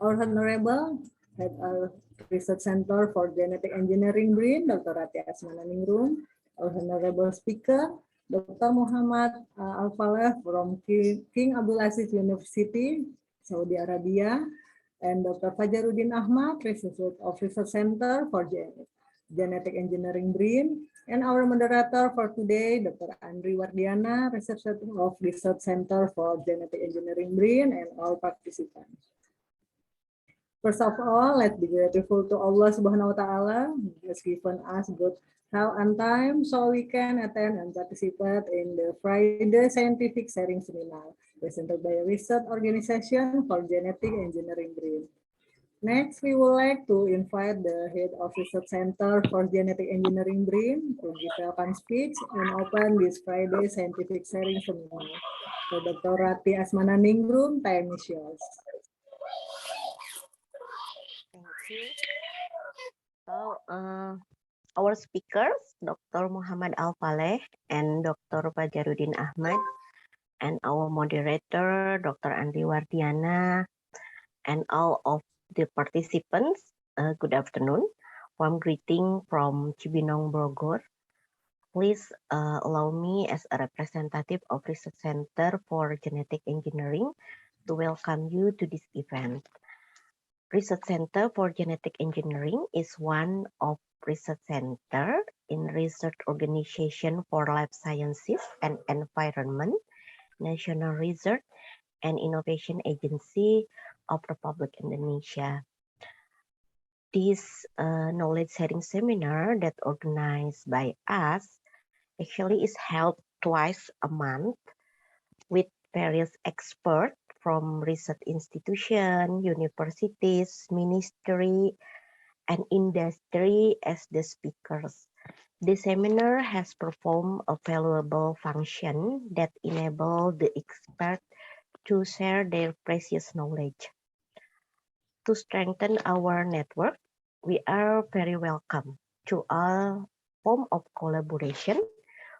Our Honorable Head of Research Center for Genetic Engineering BRIN, Dr. Rati Asmananingrum, our Honorable Speaker, Dr. Muhammad Al-Faleh from King Abdulaziz University, Saudi Arabia, and Dr. Fajaruddin Ahmad, Research Officer Center for Genetic Engineering BRIN, and our moderator for today, Dr. Andri Wardiana, Researcher of Research Center for Genetic Engineering BRIN, and all participants. First of all, let's be grateful to Allah Subhanahu wa Ta'ala who has given us good health and time so we can attend and participate in the Friday Scientific Sharing Seminar presented by a research organization for Genetic Engineering BRIN. Next, we would like to invite the Head of Research Center for Genetic Engineering BRIN to give a welcome speech and open this Friday Scientific Sharing Seminar. So, Dr. Rati Asmananingrum, time is yours. Thank you. So, our speakers, Dr. Muhammad Al-Faleh and Dr. Fajaruddin Ahmad, and our moderator, Dr. Andri Wardiana, and all of the participants, good afternoon. Warm greeting from Cibinong, Bogor. Please allow me as a representative of Research Center for Genetic Engineering to welcome you to this event. Research Center for Genetic Engineering is one of research center in Research Organization for Life Sciences and Environment, National Research and Innovation Agency of Republic Indonesia. This knowledge sharing seminar that organized by us actually is held twice a month with various experts from research institutions, universities, ministry, and industry as the speakers. The seminar has performed a valuable function that enables the experts to share their precious knowledge. To strengthen our network, we are very welcome to all form of collaboration,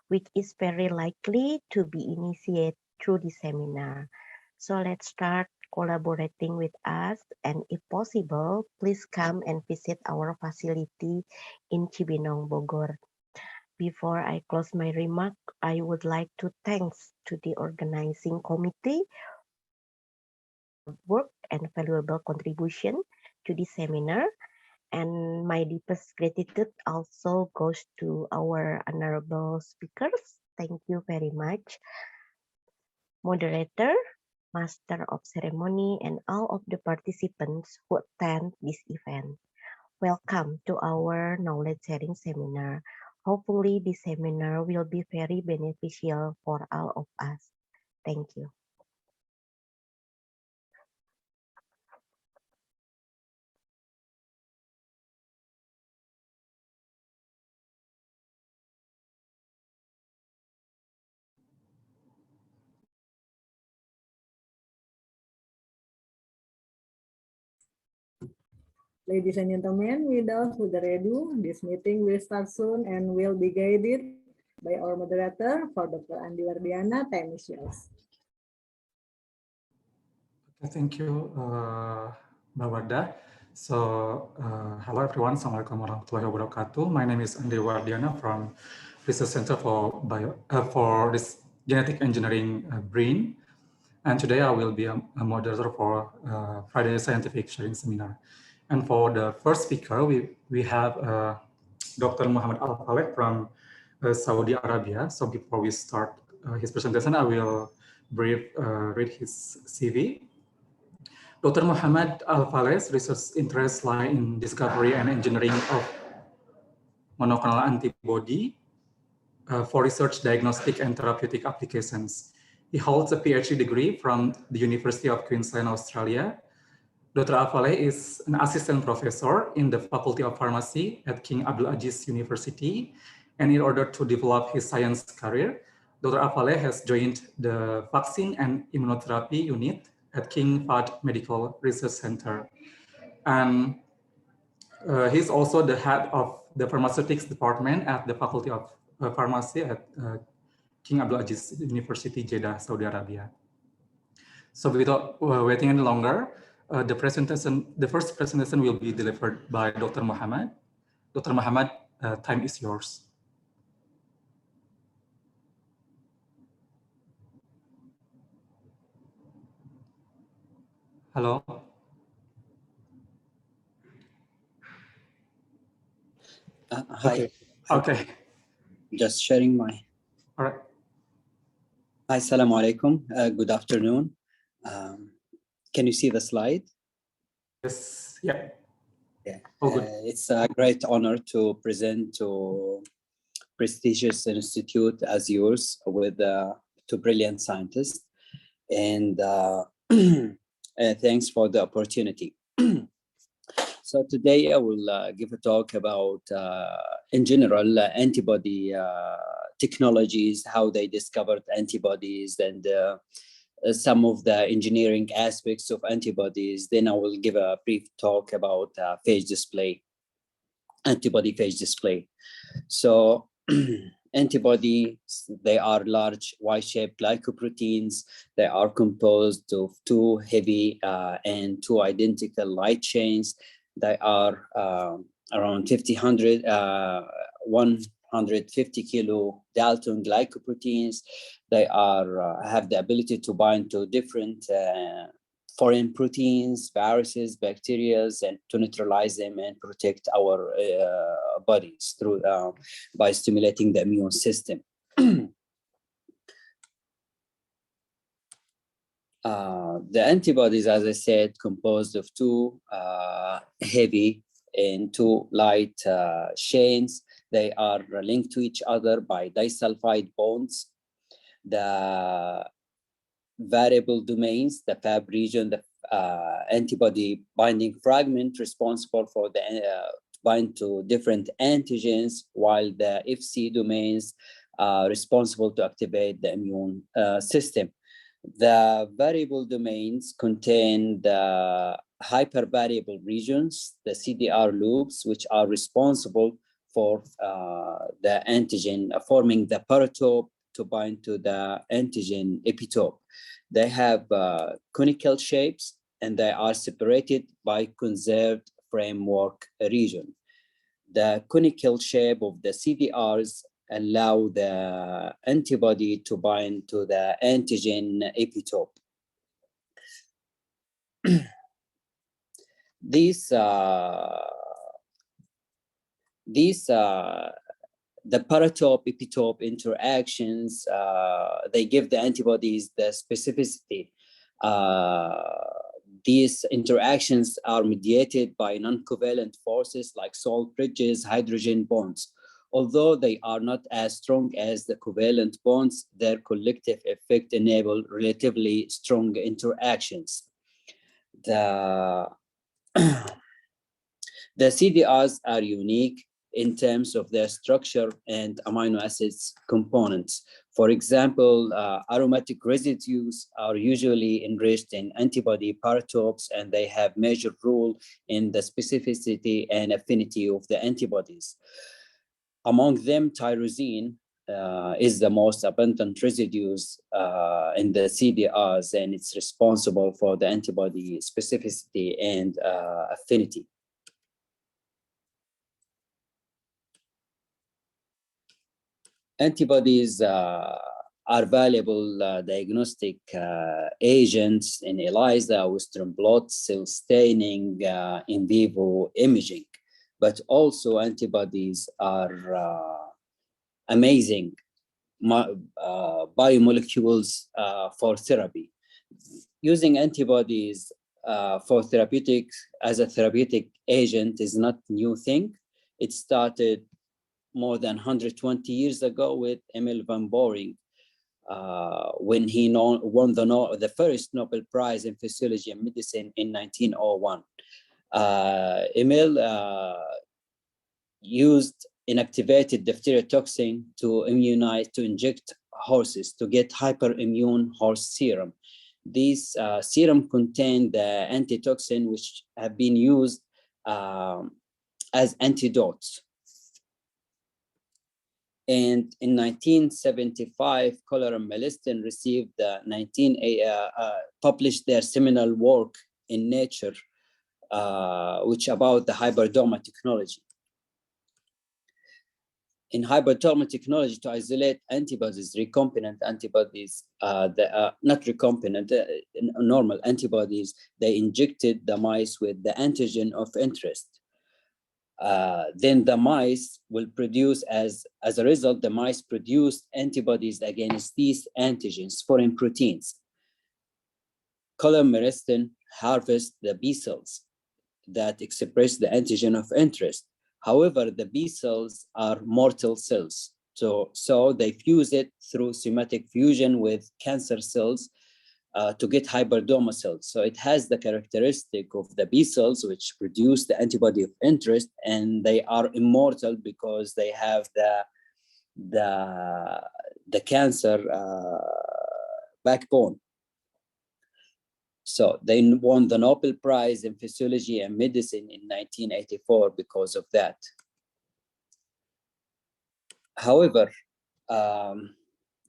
which is very likely to be initiated through the seminar. So let's start collaborating with us, and if possible, please come and visit our facility in Cibinong, Bogor. Before I close my remark, I would like to thank to the organizing committee for work and valuable contribution to the seminar. And my deepest gratitude also goes to our honorable speakers. Thank you very much. Moderator, Master of Ceremony, and all of the participants who attend this event. Welcome to our knowledge sharing seminar. Hopefully, this seminar will be very beneficial for all of us. Thank you. Ladies and gentlemen, without further ado, this meeting will start soon and will be guided by our moderator for Dr. Andi Wardiana. Time is yours. Thank you, Mbak Wardah. So, hello everyone. Assalamualaikum warahmatullahi wabarakatuh. My name is Andi Wardiana from Research Center for this Genetic Engineering BRIN. And today I will be a moderator for Friday Scientific Sharing Seminar. And for the first speaker, we have Dr. Muhammad Al-Faleh from Saudi Arabia. So before we start his presentation, I will read his CV. Dr. Muhammad Al-Faleh's research interests lie in discovery and engineering of monoclonal antibody for research, diagnostic, and therapeutic applications. He holds a PhD degree from the University of Queensland, Australia. Dr. Al-Faleh is an assistant professor in the Faculty of Pharmacy at King Abdulaziz University. And in order to develop his science career, Dr. Al-Faleh has joined the Vaccine and Immunotherapy Unit at King Fahd Medical Research Center. And he's also the head of the pharmaceutics department at the Faculty of Pharmacy at King Abdulaziz University, Jeddah, Saudi Arabia. So without waiting any longer, the first presentation will be delivered by Dr. Muhammad. Dr. Muhammad, time is yours. Hello. Hi. Okay. Just sharing my. All right. Hi, Assalamu alaikum. Good afternoon. Can you see the slide? Yes. Yeah. Yeah. Oh, good. It's a great honor to present to prestigious institute as yours with two brilliant scientists, and thanks for the opportunity. So today I will give a talk about, in general, antibody technologies, how they discovered antibodies, and some of the engineering aspects of antibodies. Then I will give a brief talk about phage display, antibody phage display. So antibodies, they are large Y-shaped glycoproteins. They are composed of two heavy and two identical light chains. They are around 150 kilo Dalton glycoproteins. They are have the ability to bind to different foreign proteins, viruses, bacteria, and to neutralize them and protect our bodies through by stimulating the immune system. The antibodies, as I said, composed of two heavy and two light chains. They are linked to each other by disulfide bonds. The variable domains, the Fab region, the antibody binding fragment responsible for the bind to different antigens, while the FC domains are responsible to activate the immune system. The variable domains contain the hypervariable regions, the CDR loops, which are responsible for the antigen forming the paratope to bind to the antigen epitope. They have conical shapes and they are separated by conserved framework region. The conical shape of the CDRs allow the antibody to bind to the antigen epitope. The paratope epitope interactions, they give the antibodies the specificity. These interactions are mediated by non-covalent forces like salt bridges, hydrogen bonds. Although they are not as strong as the covalent bonds, their collective effect enable relatively strong interactions. The CDRs are unique in terms of their structure and amino acids components. For example, aromatic residues are usually enriched in antibody paratopes, and they have major role in the specificity and affinity of the antibodies. Among them, tyrosine is the most abundant residues in the CDRs, and it's responsible for the antibody specificity and affinity. Antibodies are valuable diagnostic agents in ELISA, Western blot, cell staining, in vivo imaging, but also antibodies are amazing biomolecules for therapy. Using antibodies for therapeutics as a therapeutic agent is not a new thing. It started more than 120 years ago with Emil van Boring, when he won the first Nobel Prize in Physiology and Medicine in 1901. Emil used inactivated diphtheria toxin to inject horses to get hyperimmune horse serum. These serum contain the antitoxin which have been used as antidotes. And in 1975, Koller and Meliston received published their seminal work in Nature, which about the hybridoma technology. In hybridoma technology, to isolate antibodies, recombinant antibodies, not recombinant, normal antibodies, they injected the mice with the antigen of interest. Then the mice will produce, as a result, the mice produce antibodies against these antigens, foreign proteins. Cholinersen harvests the B cells that express the antigen of interest. However, the B cells are mortal cells. So they fuse it through somatic fusion with cancer cells to get hybridoma cells. So it has the characteristic of the B cells, which produce the antibody of interest, and they are immortal because they have the cancer backbone. So they won the Nobel Prize in Physiology and Medicine in 1984 because of that. However,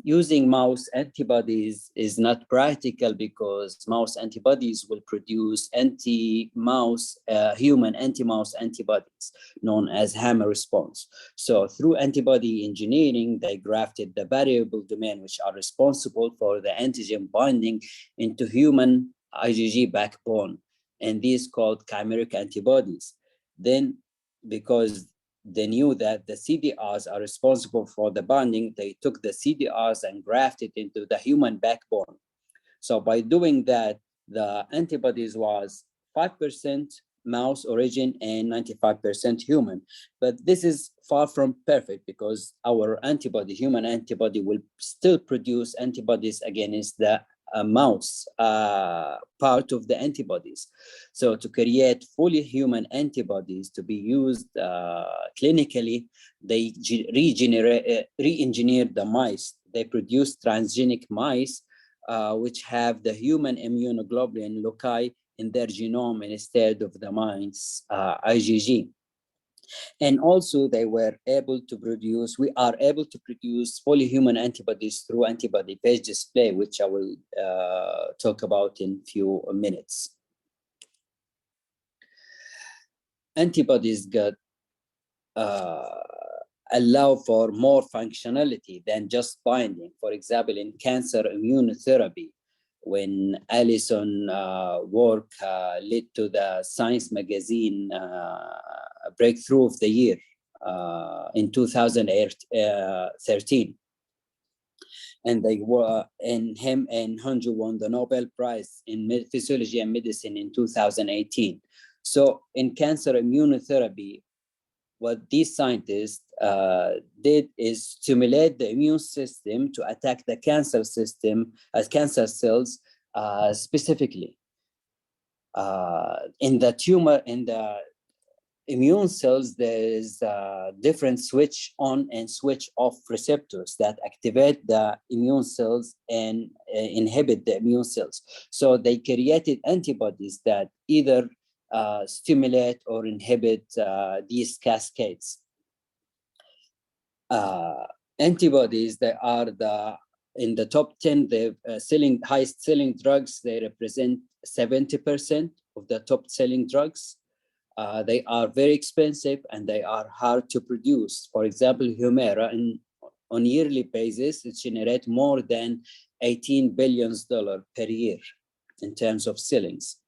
using mouse antibodies is not practical because mouse antibodies will produce anti-mouse, human anti-mouse antibodies known as hammer response. So through antibody engineering, they grafted the variable domain which are responsible for the antigen binding into human IgG backbone, and these called chimeric antibodies. Then, because they knew that the CDRs are responsible for the binding, they took the CDRs and grafted into the human backbone. So by doing that, the antibodies was 5% mouse origin and 95% human. But this is far from perfect because our antibody, human antibody, will still produce antibodies against the mouse part of the antibodies. So to create fully human antibodies to be used clinically, they re-engineered the mice. They produced transgenic mice which have the human immunoglobulin loci in their genome instead of the mice IgG. And also they were able to produce, we are able to produce fully human antibodies through antibody phage display, which I will talk about in a few minutes. Antibodies got allow for more functionality than just binding. For example, in cancer immunotherapy, when Allison work led to the Science magazine breakthrough of the year in 2013. And they were, and him and Honju won the Nobel Prize in Physiology and Medicine in 2018. So in cancer immunotherapy, what these scientists did is stimulate the immune system to attack the cancer system as cancer cells specifically. In the tumor, in the immune cells, there is different switch on and switch off receptors that activate the immune cells and inhibit the immune cells. So they created antibodies that either stimulate or inhibit these cascades. Antibodies, they are in the top 10, the highest selling drugs. They represent 70% of the top selling drugs. They are very expensive and they are hard to produce. For example, Humira, on yearly basis, it generates more than $18 billion per year in terms of sellings.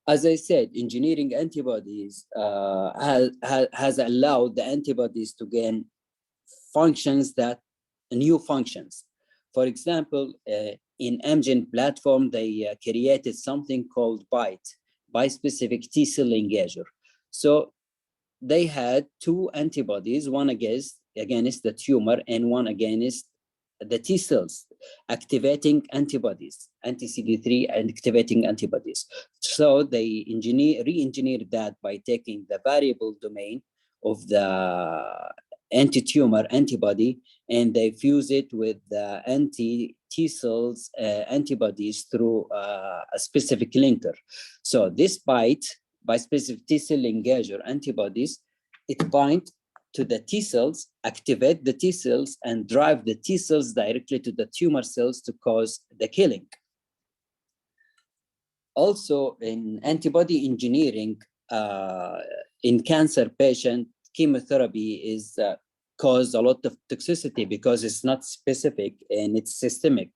As I said, engineering antibodies has allowed the antibodies to gain functions new functions. For example, in Amgen platform, they created something called BiTE, bispecific T-cell engager. So they had two antibodies, one against the tumor and one against the T cells, activating antibodies, anti-CD3 and activating antibodies. So they re-engineered that by taking the variable domain of the anti-tumor antibody, and they fuse it with the anti-T cells antibodies through a specific linker. So this BiTE, bispecific T-cell engager antibodies, it binds to the T cells, activate the T cells, and drive the T cells directly to the tumor cells to cause the killing. Also, in antibody engineering, in cancer patient, chemotherapy is cause a lot of toxicity because it's not specific and it's systemic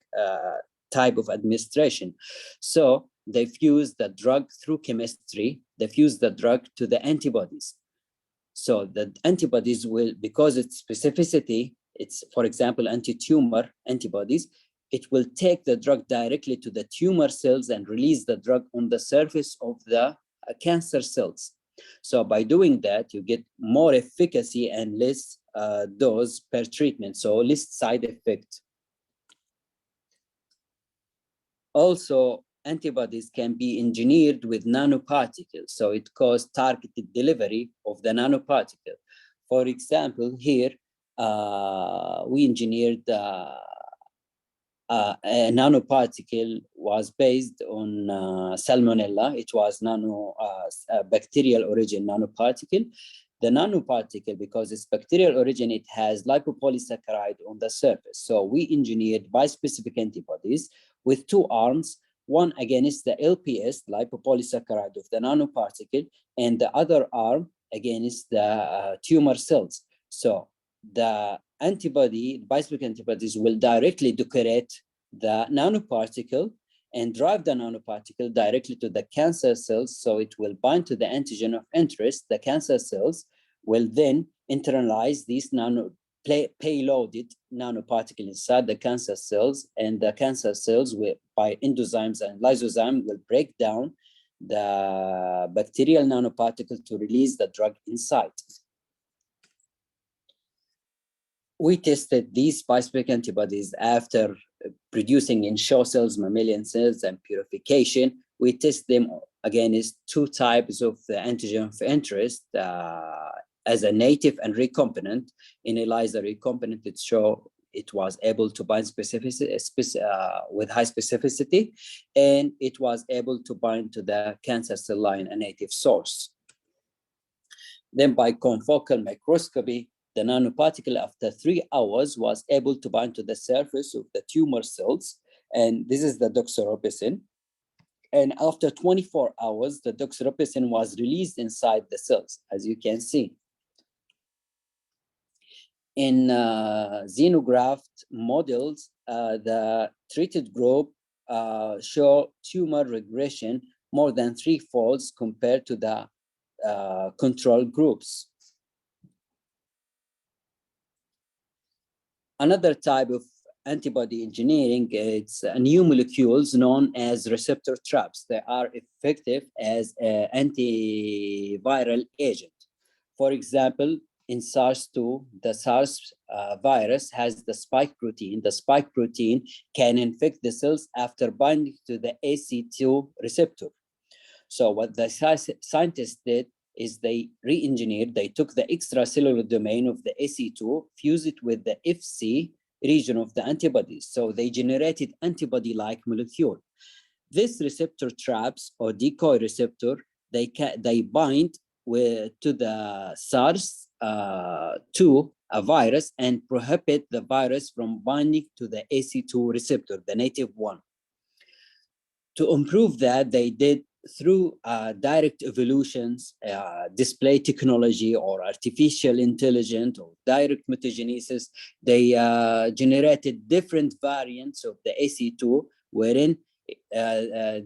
type of administration. So they fuse the drug through chemistry, they fuse the drug to the antibodies. So the antibodies will, because its specificity, it's, for example, anti-tumor antibodies, it will take the drug directly to the tumor cells and release the drug on the surface of the cancer cells. So by doing that, you get more efficacy and less dose per treatment, so less side effect. Also, antibodies can be engineered with nanoparticles, so it causes targeted delivery of the nanoparticle. For example, here, we engineered a nanoparticle was based on salmonella. It was bacterial origin nanoparticle. The nanoparticle, because it's bacterial origin, it has lipopolysaccharide on the surface. So we engineered bispecific antibodies with two arms, one against the LPS, lipopolysaccharide of the nanoparticle, and the other arm against the tumor cells. So the antibody, bispecific antibodies, will directly decorate the nanoparticle and drive the nanoparticle directly to the cancer cells. So it will bind to the antigen of interest. The cancer cells will then internalize these payloaded nanoparticle inside the cancer cells, and the cancer cells will, by endozymes and lysozyme, will break down the bacterial nanoparticle to release the drug inside. We tested these bispecific antibodies after producing in CHO cells, mammalian cells, and purification. We test them against two types of the antigen of interest as a native and recombinant. In ELISA recombinant, it showed it was able to bind specificity with high specificity, and it was able to bind to the cancer cell line, a native source. Then by confocal microscopy, the nanoparticle after 3 hours was able to bind to the surface of the tumor cells, and this is the doxorubicin. And after 24 hours, the doxorubicin was released inside the cells, as you can see. In xenograft models, the treated group show tumor regression more than 3-fold compared to the control groups. Another type of antibody engineering, it's new molecules known as receptor traps. They are effective as an antiviral agent. For example, in SARS-2, the SARS virus has the spike protein. The spike protein can infect the cells after binding to the AC2 receptor. So what the scientists did is they re-engineered, they took the extracellular domain of the AC2, fused it with the FC region of the antibodies. So they generated antibody-like molecule. This receptor traps or decoy receptor, they bind to the SARS-2 virus and prohibit the virus from binding to the AC2 receptor, the native one. To improve that, they did through direct evolutions, display technology, or artificial intelligence, or direct mutagenesis, they generated different variants of the AC2, wherein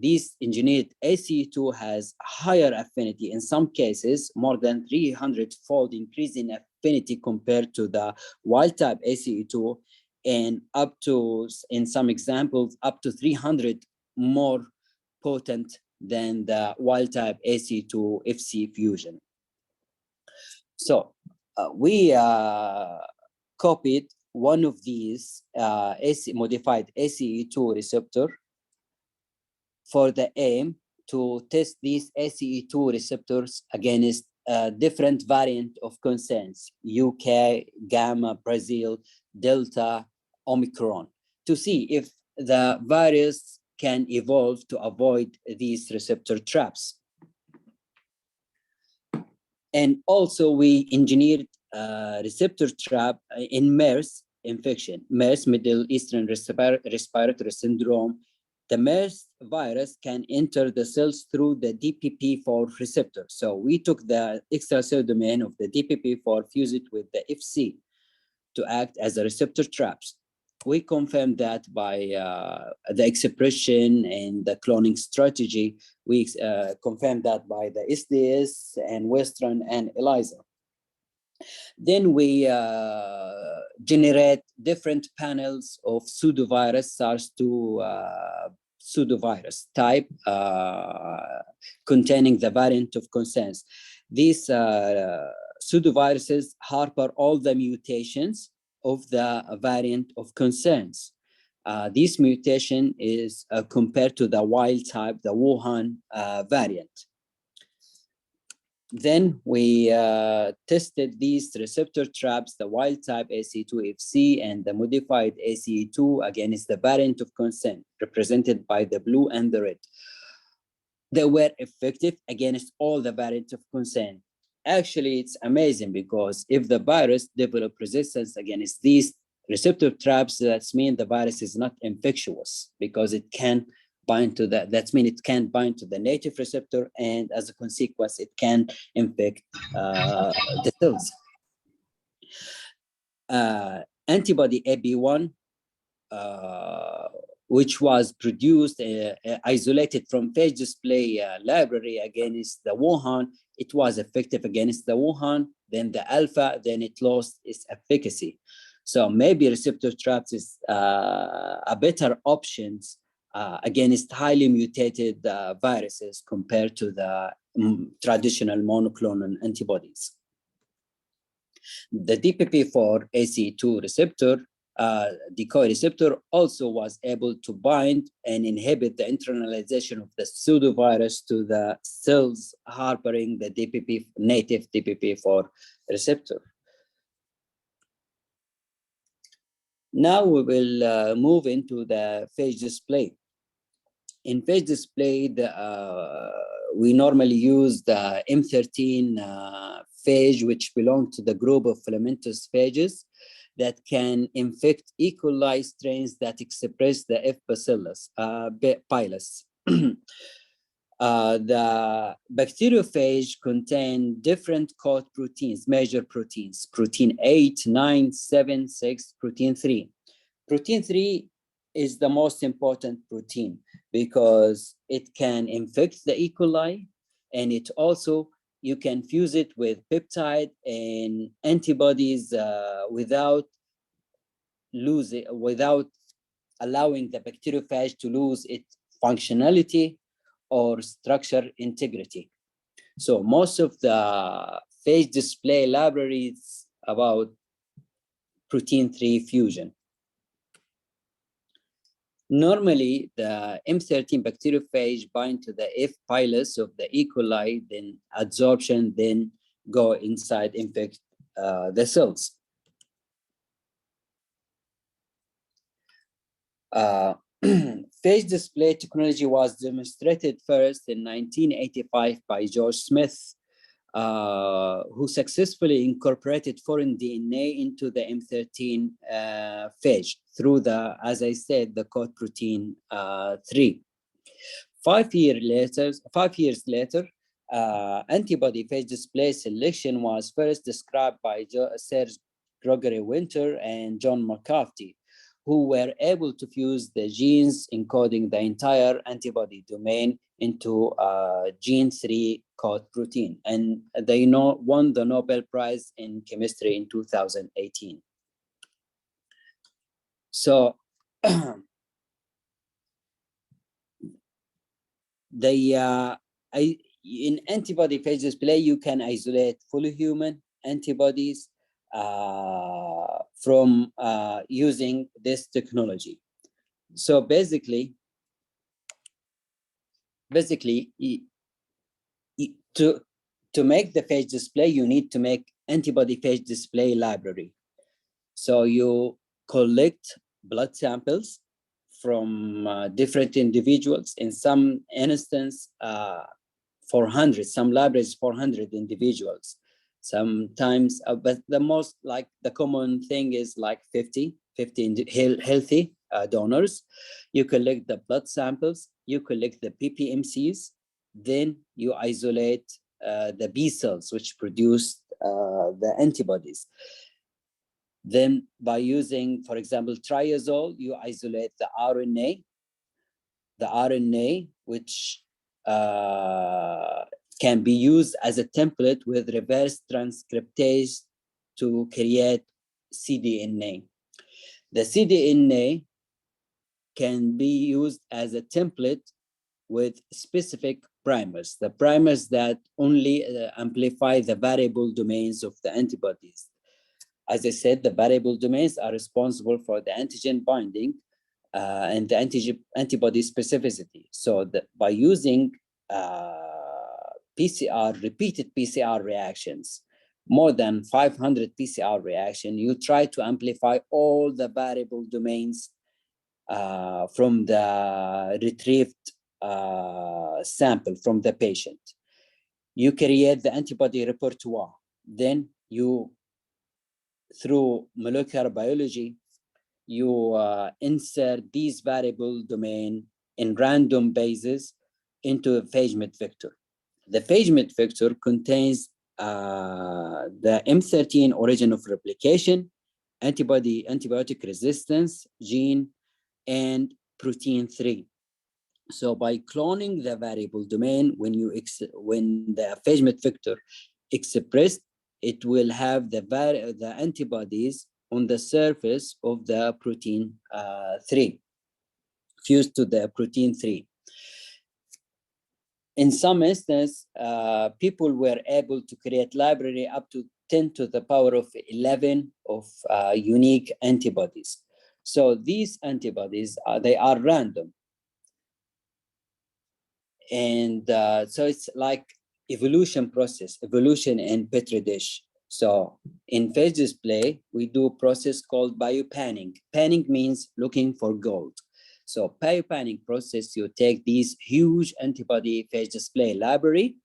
these engineered AC2 has higher affinity, in some cases more than 300-fold increase in affinity compared to the wild type AC2, and up to, in some examples, up to 300 more potent than the wild type AC2 FC fusion. So we copied one of these modified ACE2 receptor for the aim to test these ACE2 receptors against different variant of concerns, UK, Gamma, Brazil, Delta, Omicron, to see if the virus can evolve to avoid these receptor traps. And also we engineered a receptor trap in MERS infection, MERS, Middle Eastern Respiratory Syndrome, the MERS virus can enter the cells through the DPP4 receptor. So we took the extracellular domain of the DPP4, fused it with the FC to act as a receptor traps. We confirmed that by the expression and the cloning strategy. We confirmed that by the SDS and Western and ELISA. Then we generate different panels of pseudovirus SARS-2 pseudovirus type containing the variant of concern. These pseudoviruses harbor all the mutations of the variant of concerns. This mutation is compared to the wild type, the Wuhan variant. Then we tested these receptor traps, the wild type ACE2FC and the modified ACE2 against the variant of concern, represented by the blue and the red. They were effective against all the variants of concern. Actually, it's amazing because if the virus develops resistance against these receptor traps, that means the virus is not infectious because it can bind to that. That means it can bind to the native receptor, and as a consequence, it can infect the cells. Antibody AB1, which was produced, isolated from phage display library against the Wuhan, it was effective against the Wuhan, then the alpha, then it lost its efficacy. So maybe receptor traps is a better options against highly mutated viruses compared to the traditional monoclonal antibodies. The DPP4 ACE2 receptor, decoy receptor, also was able to bind and inhibit the internalization of the pseudovirus to the cells harboring the native DPP4 receptor. Now we will move into the phage display. In phage display, we normally use the M13 phage, which belong to the group of filamentous phages that can infect E. coli strains that express the F. bacillus pilus. The bacteriophage contain different coat proteins, major proteins, protein 8, 9, 7, 6, protein 3. Protein 3 is the most important protein because it can infect the E. coli, and it also, you can fuse it with peptide and antibodies without allowing the bacteriophage to lose its functionality or structure integrity. So most of the phage display libraries about protein 3 fusion. Normally, the M13 bacteriophage bind to the F. pilus of the E. coli, then adsorption, then go inside, infect the cells. Phage display technology was demonstrated first in 1985 by George Smith, who successfully incorporated foreign DNA into the M13 phage through the, as I said, the coat protein 3. 5 years later, antibody phage display selection was first described by Sir Gregory Winter and John McCarthy, who were able to fuse the genes encoding the entire antibody domain into gene 3 coat protein. And they won the Nobel Prize in Chemistry in 2018. So in antibody phage display, you can isolate fully human antibodies from using this technology. So basically, to make the phage display, you need to make antibody phage display library. So you collect blood samples from different individuals. In some instance, 400, some libraries 400 individuals. Sometimes, but the most, like the common thing is like 50 healthy donors. You collect the blood samples, you collect the PPMCs, then you isolate the B cells which produce the antibodies. Then by using, for example, triazole, you isolate the RNA which can be used as a template with reverse transcriptase to create cDNA. The cDNA can be used as a template with specific primers, the primers that only amplify the variable domains of the antibodies. As I said, the variable domains are responsible for the antigen binding and the antibody specificity. So by using repeated PCR reactions, more than 500 PCR reactions, you try to amplify all the variable domains from the retrieved sample from the patient. You create the antibody repertoire. Then you, through molecular biology, you insert these variable domain in random basis into a phage-met vector. The phage-met vector contains the M13 origin of replication, antibiotic resistance gene, and protein 3. So by cloning the variable domain, when the phage-met vector expressed, it will have the antibodies on the surface of the protein 3, fused to the protein 3. In some instances, people were able to create library up to 10 to the power of 11 of unique antibodies. So these antibodies, they are random. And so it's like evolution process, evolution in Petri dish. So in phage display, we do a process called biopanning. Panning means looking for gold. So biopanning process, you take these huge antibody phage display library.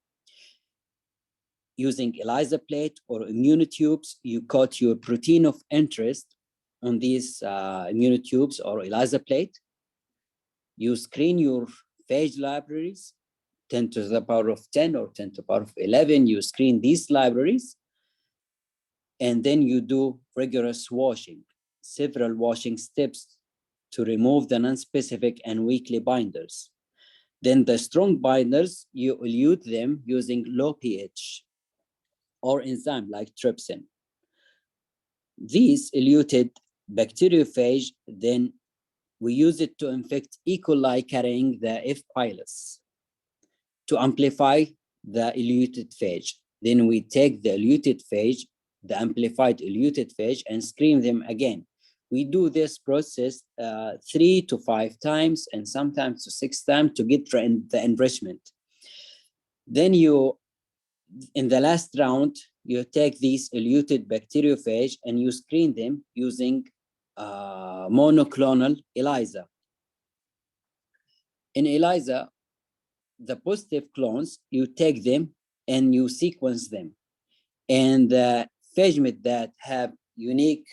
Using ELISA plate or immunotubes, you coat your protein of interest on these immunotubes or ELISA plate. You screen your phage libraries, 10 to the power of 10 or 10 to the power of 11, you screen these libraries, and then you do rigorous washing, several washing steps to remove the non-specific and weakly binders. Then the strong binders, you elute them using low pH or enzyme like trypsin. These eluted bacteriophage, then we use it to infect E. coli carrying the F. pilus to amplify the eluted phage. Then we take the eluted phage, the amplified eluted phage, and screen them again. We do this process 3 to 5 times and sometimes to 6 times to get the enrichment. Then you, in the last round, you take these eluted bacteriophage and you screen them using monoclonal ELISA. In ELISA, the positive clones, you take them and you sequence them. And the phage-met that have unique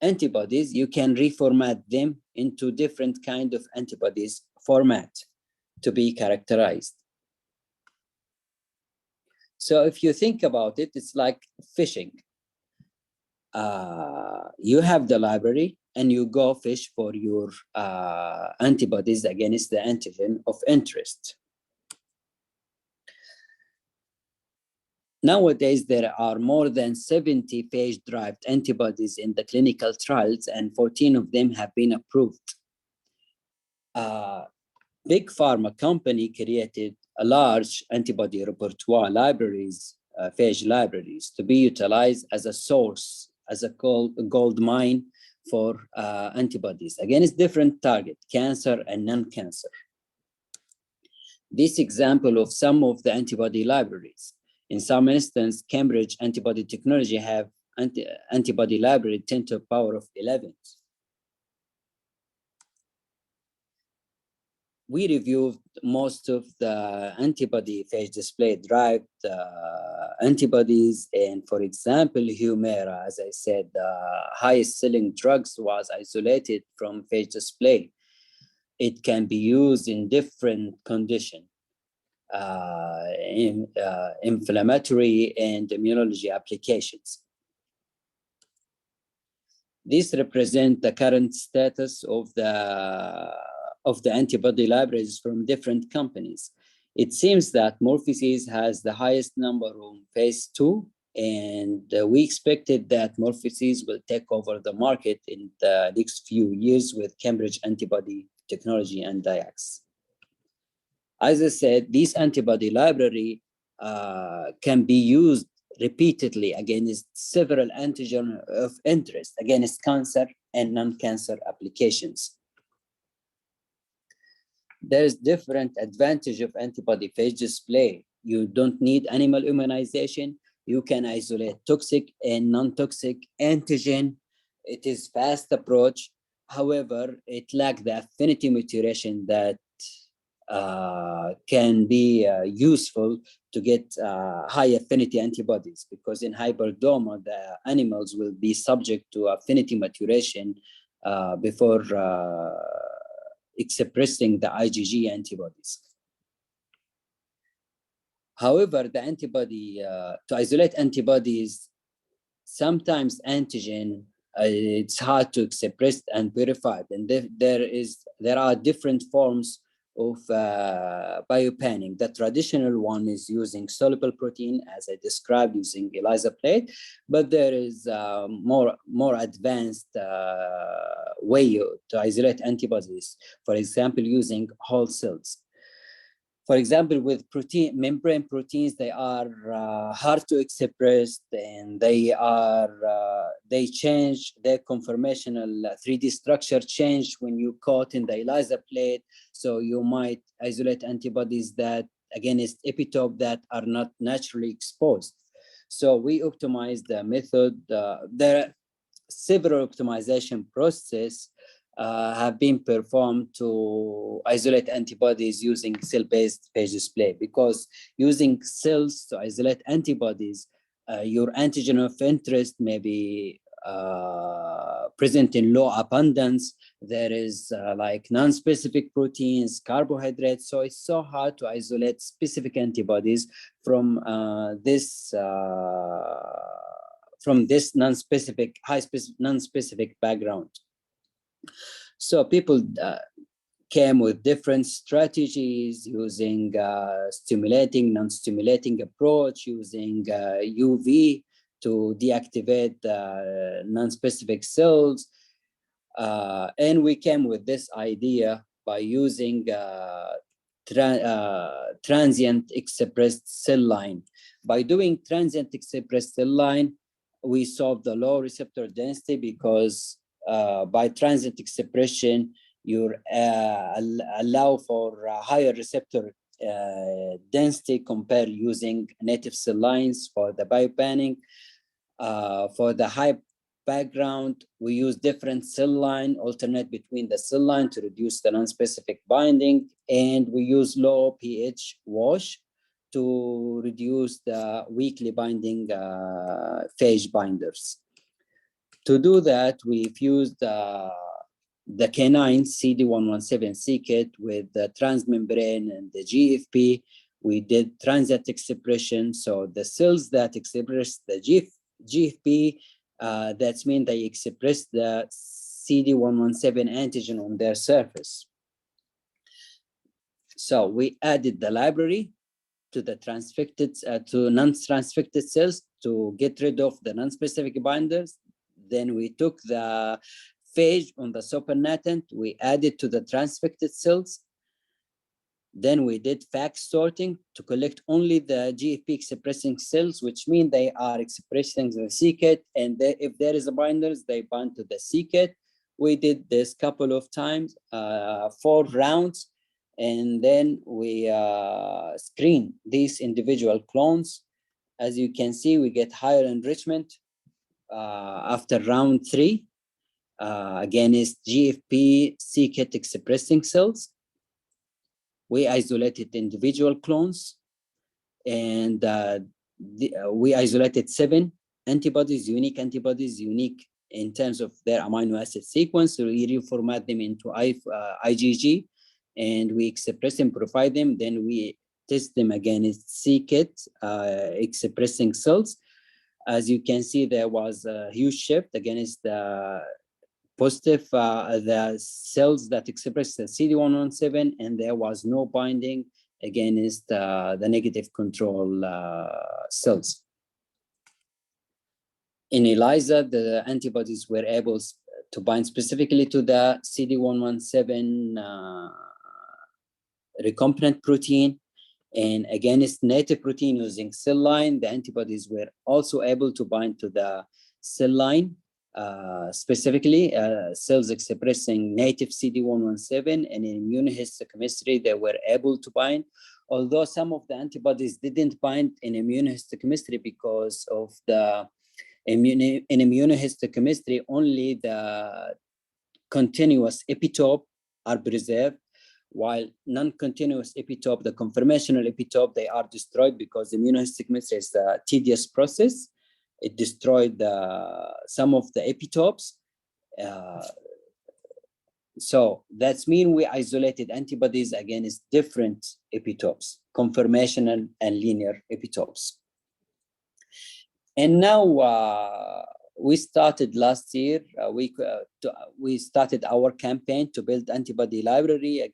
antibodies, you can reformat them into different kind of antibodies format to be characterized. So if you think about it, it's like fishing. You have the library and you go fish for your antibodies against the antigen of interest. Nowadays, there are more than 70 phage-derived antibodies in the clinical trials, and 14 of them have been approved. Big pharma company created a large antibody repertoire libraries, phage libraries, to be utilized as a source, as a gold mine for antibodies against different target, cancer and non-cancer. This example of some of the antibody libraries. In some instance, Cambridge Antibody Technology have antibody library 10 to the power of 11. we reviewed most of the antibody phage display derived antibodies. And for example, Humira, as I said, the highest selling drugs was isolated from phage display. It can be used in different conditions, in inflammatory and immunology applications. These represent the current status of the antibody libraries from different companies. It seems that MorphoSys has the highest number on phase 2, and we expected that MorphoSys will take over the market in the next few years with Cambridge Antibody Technology and Dyax. As I said, this antibody library can be used repeatedly against several antigens of interest, against cancer and non-cancer applications. There is different advantage of antibody phage display. You don't need animal immunization. You can isolate toxic and non-toxic antigen. It is fast approach. However, it lacks the affinity maturation that can be useful to get high affinity antibodies, because in hybridoma, the animals will be subject to affinity maturation before expressing the IgG antibodies. However, the antibody, to isolate antibodies, sometimes antigen, it's hard to express and purify. And there are different forms of biopanning. The traditional one is using soluble protein, as I described, using ELISA plate, but there is more advanced way to isolate antibodies, for example, using whole cells. For example, with membrane proteins, they are hard to express, and they change their conformational 3D structure change when you coat in the ELISA plate. So you might isolate antibodies that against epitope that are not naturally exposed. So we optimize the method. There are several optimization processes have been performed to isolate antibodies using cell-based phage display, because using cells to isolate antibodies, your antigen of interest may be present in low abundance. There is like non-specific proteins, carbohydrates, so it's so hard to isolate specific antibodies from this non-specific, non-specific background. So people came with different strategies, using stimulating, non-stimulating approach, using UV to deactivate non-specific cells. And we came with this idea by using transient expressed cell line. By doing transient expressed cell line, we solved the low receptor density, because by transient expression, you allow for higher receptor density compared using native cell lines for the biopanning. For the high background, we use different cell line, alternate between the cell line to reduce the non-specific binding, and we use low pH wash to reduce the weakly binding phage binders. To do that, we fused the canine CD117 c-Kit with the transmembrane and the GFP. We did transient expression, so the cells that express the GFP, that's mean they express the CD117 antigen on their surface. So we added the library to the transfected, to non-transfected cells to get rid of the non-specific binders. Then we took the phage on the supernatant, we added to the transfected cells. Then we did FACS sorting to collect only the GFP expressing cells, which mean they are expressing the c-Kit, and if there is a binders, they bind to the c-Kit. We did this couple of times, 4 rounds, and then we screen these individual clones. As you can see, we get higher enrichment after round 3 against GFP c-Kit expressing cells. we isolated individual clones, and we isolated 7 antibodies, unique in terms of their amino acid sequence. So we reformat them into IgG, and we express and provide them. Then we test them against c-Kit expressing cells. As you can see, there was a huge shift against the positive, the cells that express the CD117, and there was no binding against the negative control cells. In ELISA, the antibodies were able to bind specifically to the CD117 recombinant protein, and against native protein using cell line, the antibodies were also able to bind to the cell line, specifically cells expressing native CD117, and in immunohistochemistry, they were able to bind. Although some of the antibodies didn't bind in immunohistochemistry because of the in immunohistochemistry, only the continuous epitope are preserved, while non-continuous epitope, the conformational epitope, they are destroyed because immunohistochemistry is a tedious process. It destroyed some of the epitopes. So that's mean we isolated antibodies against different epitopes, conformational and linear epitopes. And now we started last year, we started our campaign to build antibody library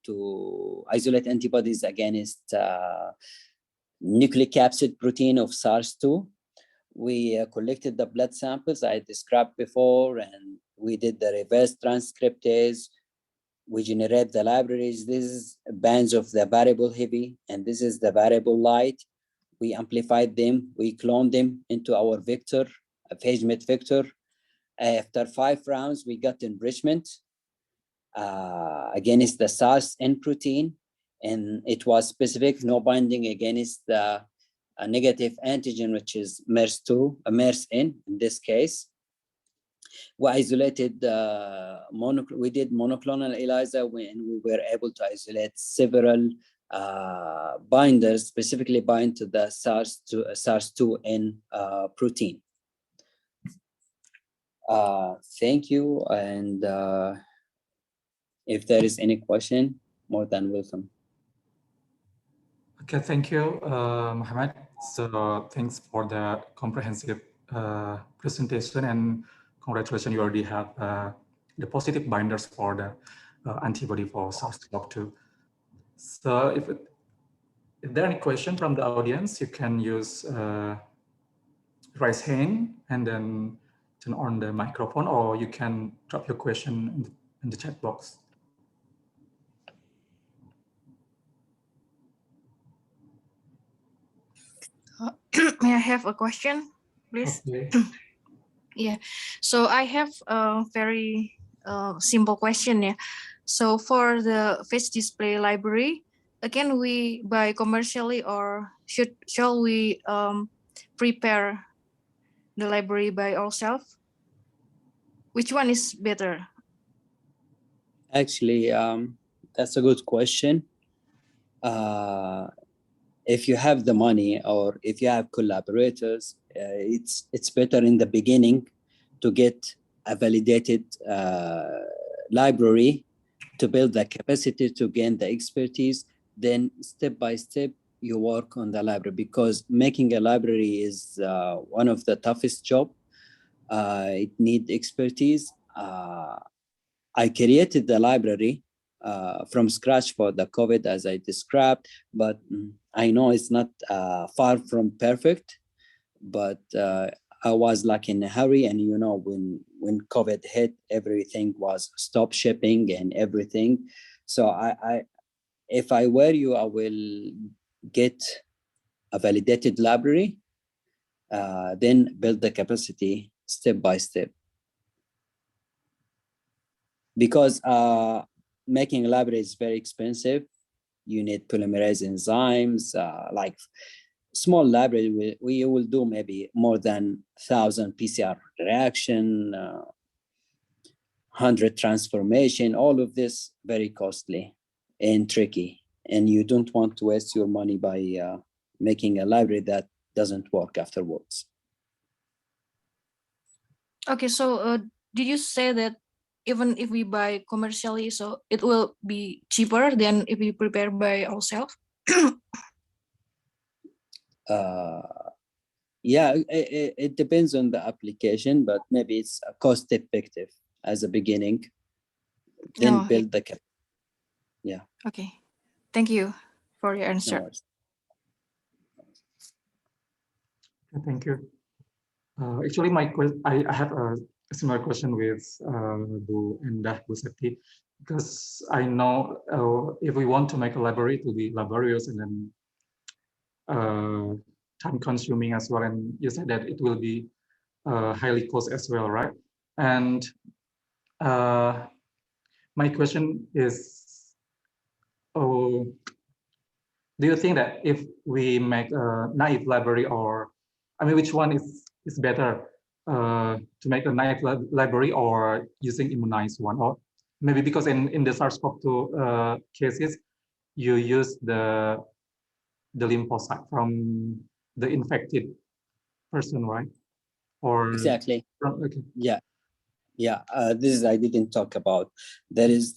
to isolate antibodies against nucleocapsid protein of SARS-2. We collected the blood samples I described before, and we did the reverse transcriptase. We generate the libraries. This is bands of the variable heavy, and this is the variable light. We amplified them, we cloned them into our vector, a PhageMate vector. After 5 rounds, we got enrichment against the SARS-N protein, and it was specific, no binding against the negative antigen, which is MERS2, MERS-N in this case. We isolated, we did monoclonal ELISA when we were able to isolate several binders, specifically bind to the SARS-2N protein. Thank you, and if there is any question, more than welcome. Okay, thank you, Mohammed. So thanks for the comprehensive presentation, and congratulations, you already have the positive binders for the antibody for SARS-CoV-2. So if there are any question from the audience, you can use raise hand and then turn on the microphone, or you can drop your question in the chat box. May I have a question, please? Okay. Yeah, so I have a very simple question. Yeah, so for the phage display library, can we buy commercially, or shall we prepare the library by ourselves? Which one is better? Actually, that's a good question. If you have the money, or if you have collaborators, it's better in the beginning to get a validated library to build the capacity to gain the expertise. Then step by step, you work on the library, because making a library is one of the toughest job. It needs expertise. I created the library from scratch for the COVID, as I described, but I know it's not far from perfect, but I was like in a hurry, and you know, when COVID hit, everything was stop shipping and everything. So if I were you, I will get a validated library, then build the capacity step by step. Because making a library is very expensive. You need polymerase enzymes, like small library, we will do maybe more than 1,000 PCR reaction, 100 transformation, all of this very costly. and tricky, and you don't want to waste your money by making a library that doesn't work afterwards. Okay, so did you say that even if we buy commercially, so it will be cheaper than if we prepare by ourselves? Yeah, it depends on the application, but maybe it's cost effective as a beginning, then No, build the okay. Thank you for your no answer. worries. Thank you. Actually, I have a similar question with Bu Endah, Bu Septi, because I know if we want to make a library, it will be laborious and then time consuming as well. And you said that it will be highly cost as well, right? And my question is, do you think that if we make a naive library, or I mean, which one is better, to make a naive library or using immunized one? Or maybe because in the SARS-CoV-2 cases, you use the lymphocyte from the infected person, right? Or Exactly. okay. Yeah. This is I didn't talk about. There is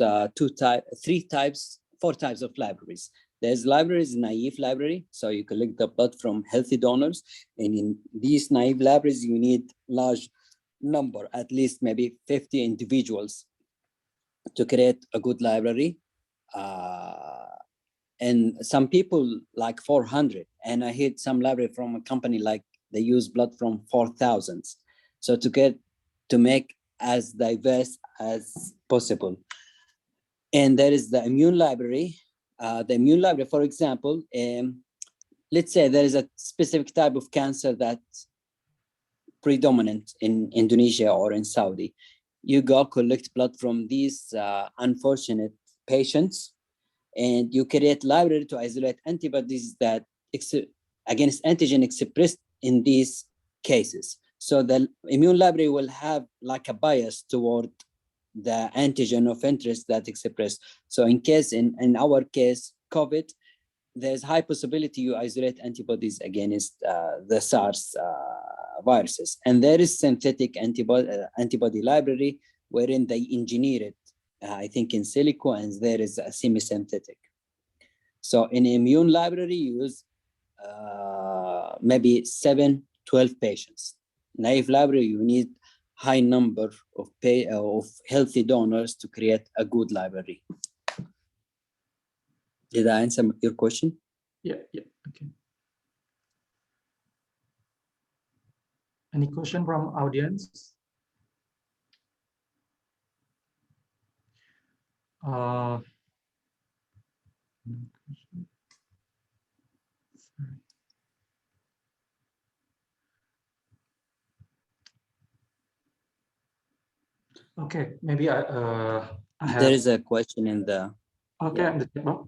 four types of libraries. There's libraries, naive library, so you collect the blood from healthy donors, and in these naive libraries, you need large number, at least maybe 50 individuals, to create a good library. And some people like 400, and I heard some library from a company like they use blood from 4,000. So to make as diverse as possible. And there is the immune library. The immune library, for example, let's say there is a specific type of cancer that's predominant in Indonesia or in Saudi. You go collect blood from these unfortunate patients, and you create library to isolate antibodies that against antigen expressed in these cases. So the immune library will have like a bias toward the antigen of interest that expressed. So in our case, COVID, there's high possibility you isolate antibodies against the SARS viruses. And there is synthetic antibody library wherein they engineer it, I think in silico, and there is a semi-synthetic. So in immune library, you use maybe 12 patients. Naive library, you need high number of healthy donors to create a good library. Did I answer your question? Yeah, okay. Any question from audience? Okay, maybe I have. There is a question in the. Okay, Yeah. on the chat box.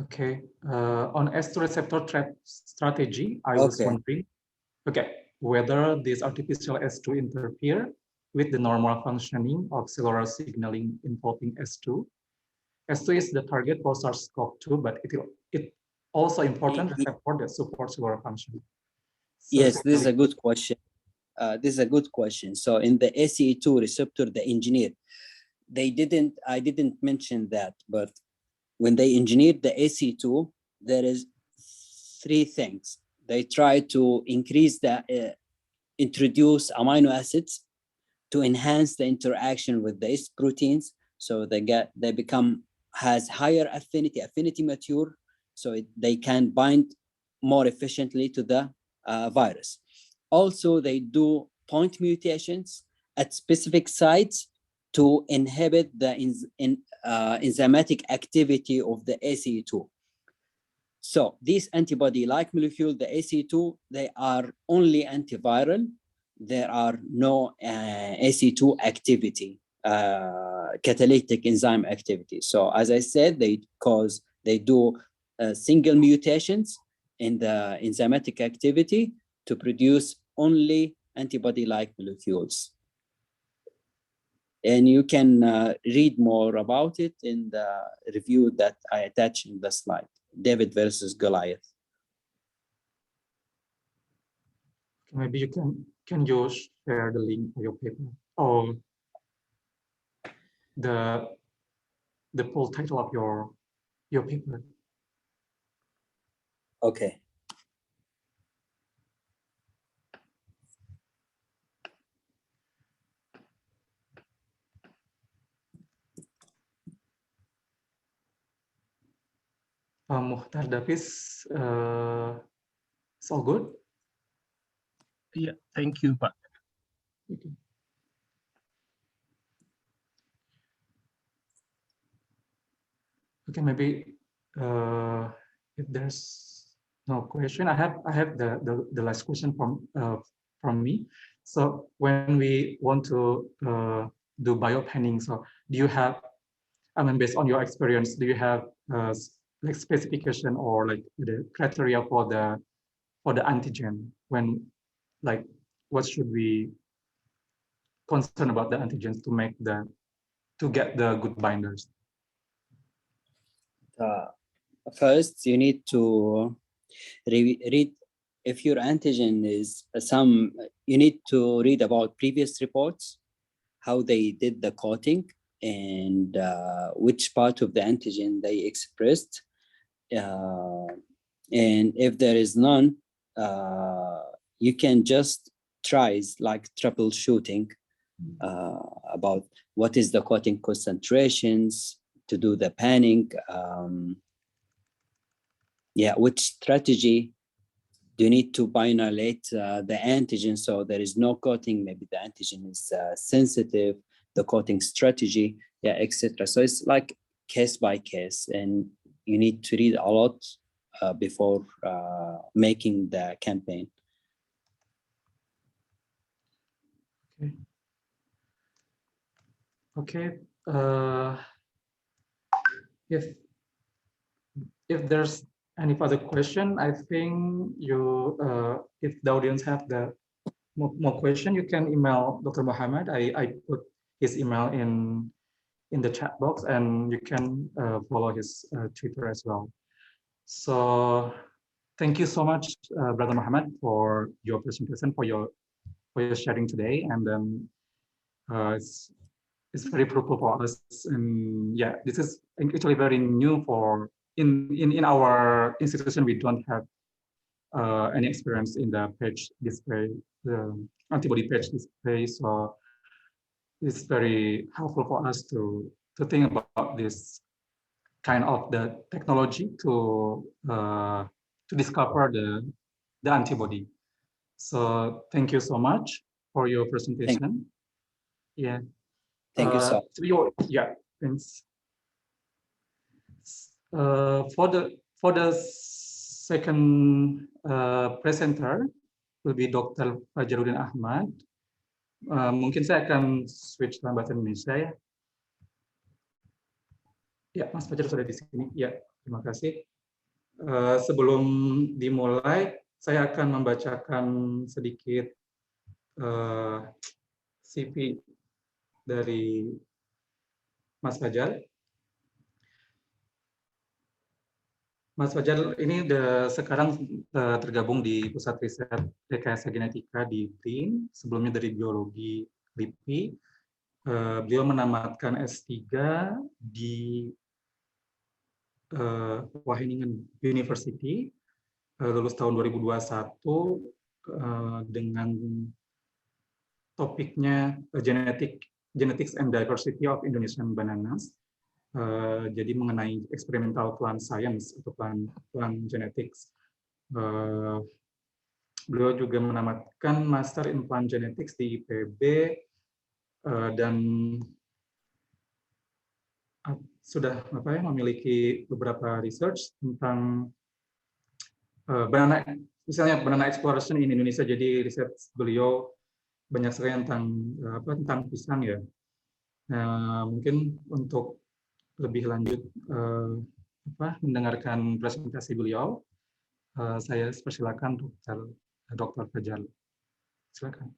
Okay, on S2 receptor trap strategy, I was wondering, whether this artificial S2 interfere with the normal functioning of cellular signaling involving S2. S2 is the target for SARS-CoV-2, but it also important receptor that supports cellular function. So yes, this is a good question. So in the ACE2 receptor, the engineer, I didn't mention that, but when they engineered the ACE2, there is three things. They try to introduce amino acids to enhance the interaction with the S proteins. So they become has higher affinity mature, so they can bind more efficiently to the virus. Also, they do point mutations at specific sites to inhibit the enzymatic activity of the ACE2. So these antibody-like molecule, the ACE2, they are only antiviral. There are no ACE2 activity, catalytic enzyme activity. So as I said, they do single mutations in the enzymatic activity to produce only antibody-like molecules. And you can read more about it in the review that I attach in the slide, David versus Goliath. Maybe you can you share the link for your paper or the full title of your paper? Okay. Muhtar Davis, it's all good? Yeah, thank you, Pak. Okay. Okay, maybe if there's no question, I have the last question from me. So when we want to do biopanning, so do you have, I mean, based on your experience, do you have like specification or like the criteria for the antigen? When, like, what should we concern about the antigens to get the good binders? First, you need to read if your antigen is you need to read about previous reports, how they did the coating, and which part of the antigen they expressed. And if there is none, you can just try like troubleshooting about what is the coating concentrations to do the panning. Which strategy do you need to binylate the antigen so there is no coating? Maybe the antigen is sensitive, the coating strategy, etc. So it's like case by case, and you need to read a lot before making the campaign. Okay. If there's any further question, I think you, if the audience have the more question, you can email Dr. Muhammad. I put his email in the chat box, and you can follow his Twitter as well. So thank you so much, Brother Muhammad, for your presentation, for your sharing today, and then it's very fruitful for us. And yeah, this is actually very new for in our institution. We don't have any experience in the page display, the antibody page display. So it's very helpful for us to think about this kind of the technology to discover the antibody. So thank you so much for your presentation. Yeah. Thank you, sir. Yeah, thanks. For the second presenter will be Dr. Fajarudin Ahmad. Mungkin saya akan switch dalam bahasa Indonesia ya. Ya, Mas Fajar sudah di sini. Ya, terima kasih. Sebelum dimulai, saya akan membacakan sedikit CV dari Mas Fajar. Mas Fajar ini sekarang tergabung di Pusat Riset Rekayasa Genetika di BRIN, sebelumnya dari Biologi LIPI. Beliau menamatkan S3 di Wageningen University, lulus tahun 2021 dengan topiknya Genetics and Diversity of Indonesian Bananas. Jadi mengenai experimental plant science atau plant genetics. Beliau juga menamatkan Master in Plant Genetics di IPB dan sudah memiliki beberapa research tentang banana exploration in Indonesia. Jadi riset beliau banyak sekali tentang pisang ya. Mungkin untuk lebih lanjut mendengarkan presentasi beliau, saya persilakan Dr. Fajar. Silakan.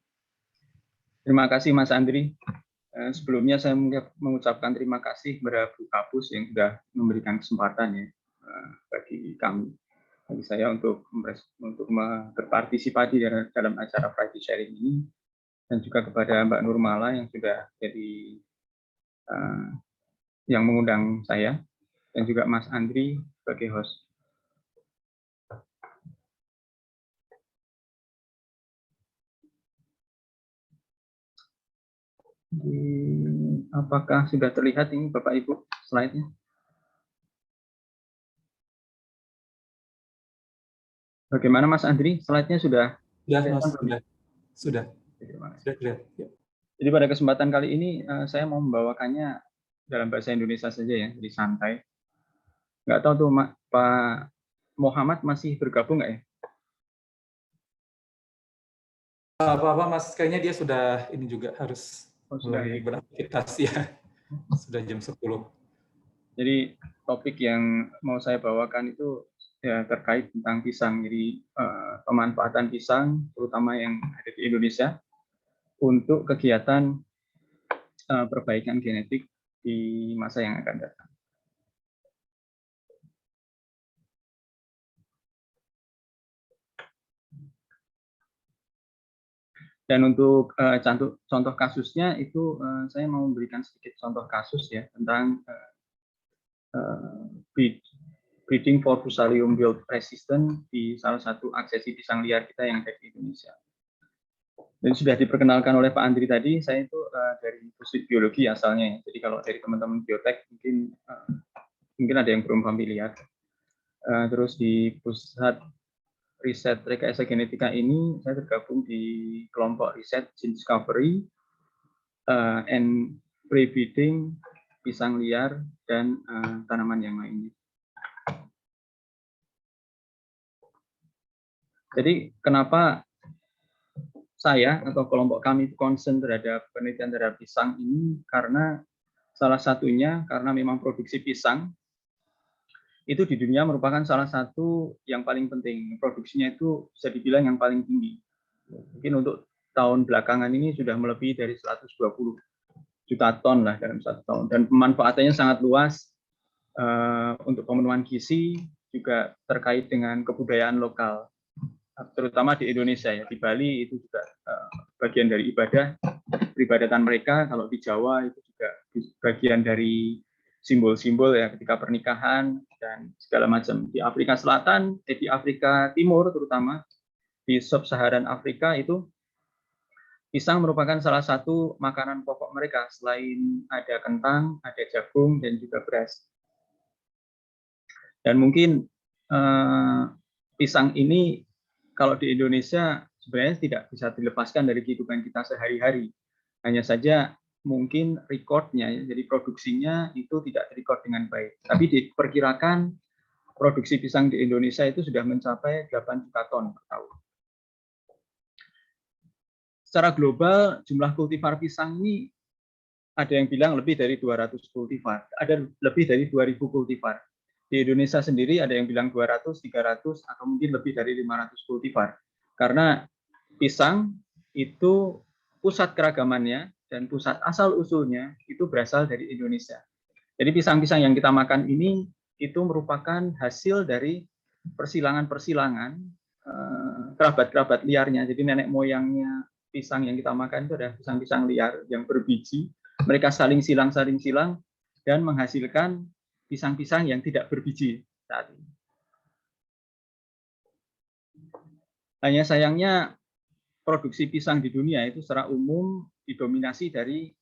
Terima kasih Mas Andri. Sebelumnya saya mengucapkan terima kasih kepada Bu Kapus yang sudah memberikan kesempatan ya bagi kami, bagi saya untuk berpartisipasi dalam acara Friday Sharing ini, dan juga kepada Mbak Nurmala yang sudah jadi yang mengundang saya, dan juga Mas Andri sebagai host. Apakah sudah terlihat ini Bapak Ibu slide-nya? Bagaimana Mas Andri, slide-nya sudah? Ya, Mas, sudah terlihat. Ya. Jadi pada kesempatan kali ini saya mau membawakannya dalam bahasa Indonesia saja ya, jadi santai. Nggak tahu tuh Pak Muhammad masih bergabung nggak ya? Apa-apa Mas, kayaknya dia sudah ini juga harus mulai beraktivitas ya. Sudah jam 10. Jadi topik yang mau saya bawakan itu ya terkait tentang pisang. Jadi pemanfaatan pisang terutama yang ada di Indonesia untuk kegiatan perbaikan genetik di masa yang akan datang. Dan untuk contoh kasusnya itu saya mau memberikan sedikit contoh kasus ya tentang breeding for Fusarium wilt resistant di salah satu aksesi pisang liar kita yang ada di Indonesia. Dan sudah diperkenalkan oleh Pak Andri tadi, saya itu dari Pusat Biologi asalnya. Jadi kalau dari teman-teman biotek mungkin ada yang belum familiar. Terus di Pusat Riset Rekayasa Genetika ini saya tergabung di kelompok riset Gene Discovery and Breeding pisang liar dan tanaman yang lainnya. Jadi kenapa saya atau kelompok kami concern terhadap penelitian terhadap pisang ini, karena salah satunya karena memang produksi pisang itu di dunia merupakan salah satu yang paling penting. Produksinya itu bisa dibilang yang paling tinggi. Mungkin untuk tahun belakangan ini sudah melebihi dari 120 juta ton lah dalam 1 tahun. Dan pemanfaatannya sangat luas untuk pemenuhan gizi, juga terkait dengan kebudayaan lokal, terutama di Indonesia ya. Di Bali itu juga bagian dari peribadatan mereka. Kalau di Jawa itu juga bagian dari simbol-simbol ya ketika pernikahan dan segala macam. Di Afrika Selatan, di Afrika Timur terutama di Sub-Saharan Afrika itu pisang merupakan salah satu makanan pokok mereka. Selain ada kentang, ada jagung dan juga beras. Dan mungkin pisang ini kalau di Indonesia sebenarnya tidak bisa dilepaskan dari kehidupan kita sehari-hari. Hanya saja mungkin rekodnya, jadi produksinya itu tidak direkod dengan baik. Tapi diperkirakan produksi pisang di Indonesia itu sudah mencapai 8 juta ton per tahun. Secara global jumlah kultivar pisang ini ada yang bilang lebih dari 200 kultivar, ada lebih dari 2.000 kultivar. Di Indonesia sendiri ada yang bilang 200, 300, atau mungkin lebih dari 500 kultivar. Karena pisang itu pusat keragamannya dan pusat asal-usulnya itu berasal dari Indonesia. Jadi pisang-pisang yang kita makan ini itu merupakan hasil dari persilangan-persilangan kerabat-kerabat liarnya. Jadi nenek moyangnya pisang yang kita makan itu adalah pisang-pisang liar yang berbiji. Mereka saling silang dan menghasilkan pisang-pisang yang tidak berbiji saat ini. Hanya sayangnya produksi pisang di dunia itu secara umum didominasi dari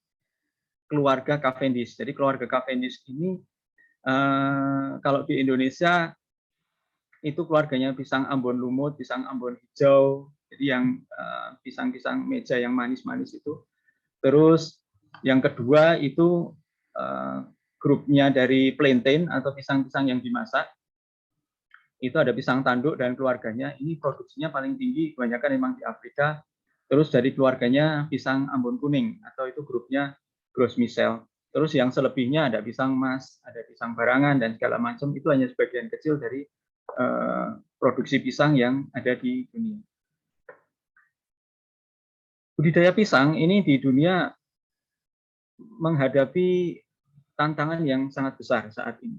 keluarga Cavendish. Jadi keluarga Cavendish ini kalau di Indonesia itu keluarganya pisang Ambon lumut, pisang Ambon hijau, jadi yang pisang-pisang meja yang manis-manis itu. Terus yang kedua itu grupnya dari plantain atau pisang-pisang yang dimasak. Itu ada pisang tanduk dan keluarganya, ini produksinya paling tinggi, kebanyakan memang di Afrika. Terus dari keluarganya pisang Ambon kuning, atau itu grupnya Gros Michel. Terus yang selebihnya ada pisang mas, ada pisang barangan, dan segala macam, itu hanya sebagian kecil dari produksi pisang yang ada di dunia. Budidaya pisang ini di dunia menghadapi tantangan yang sangat besar saat ini.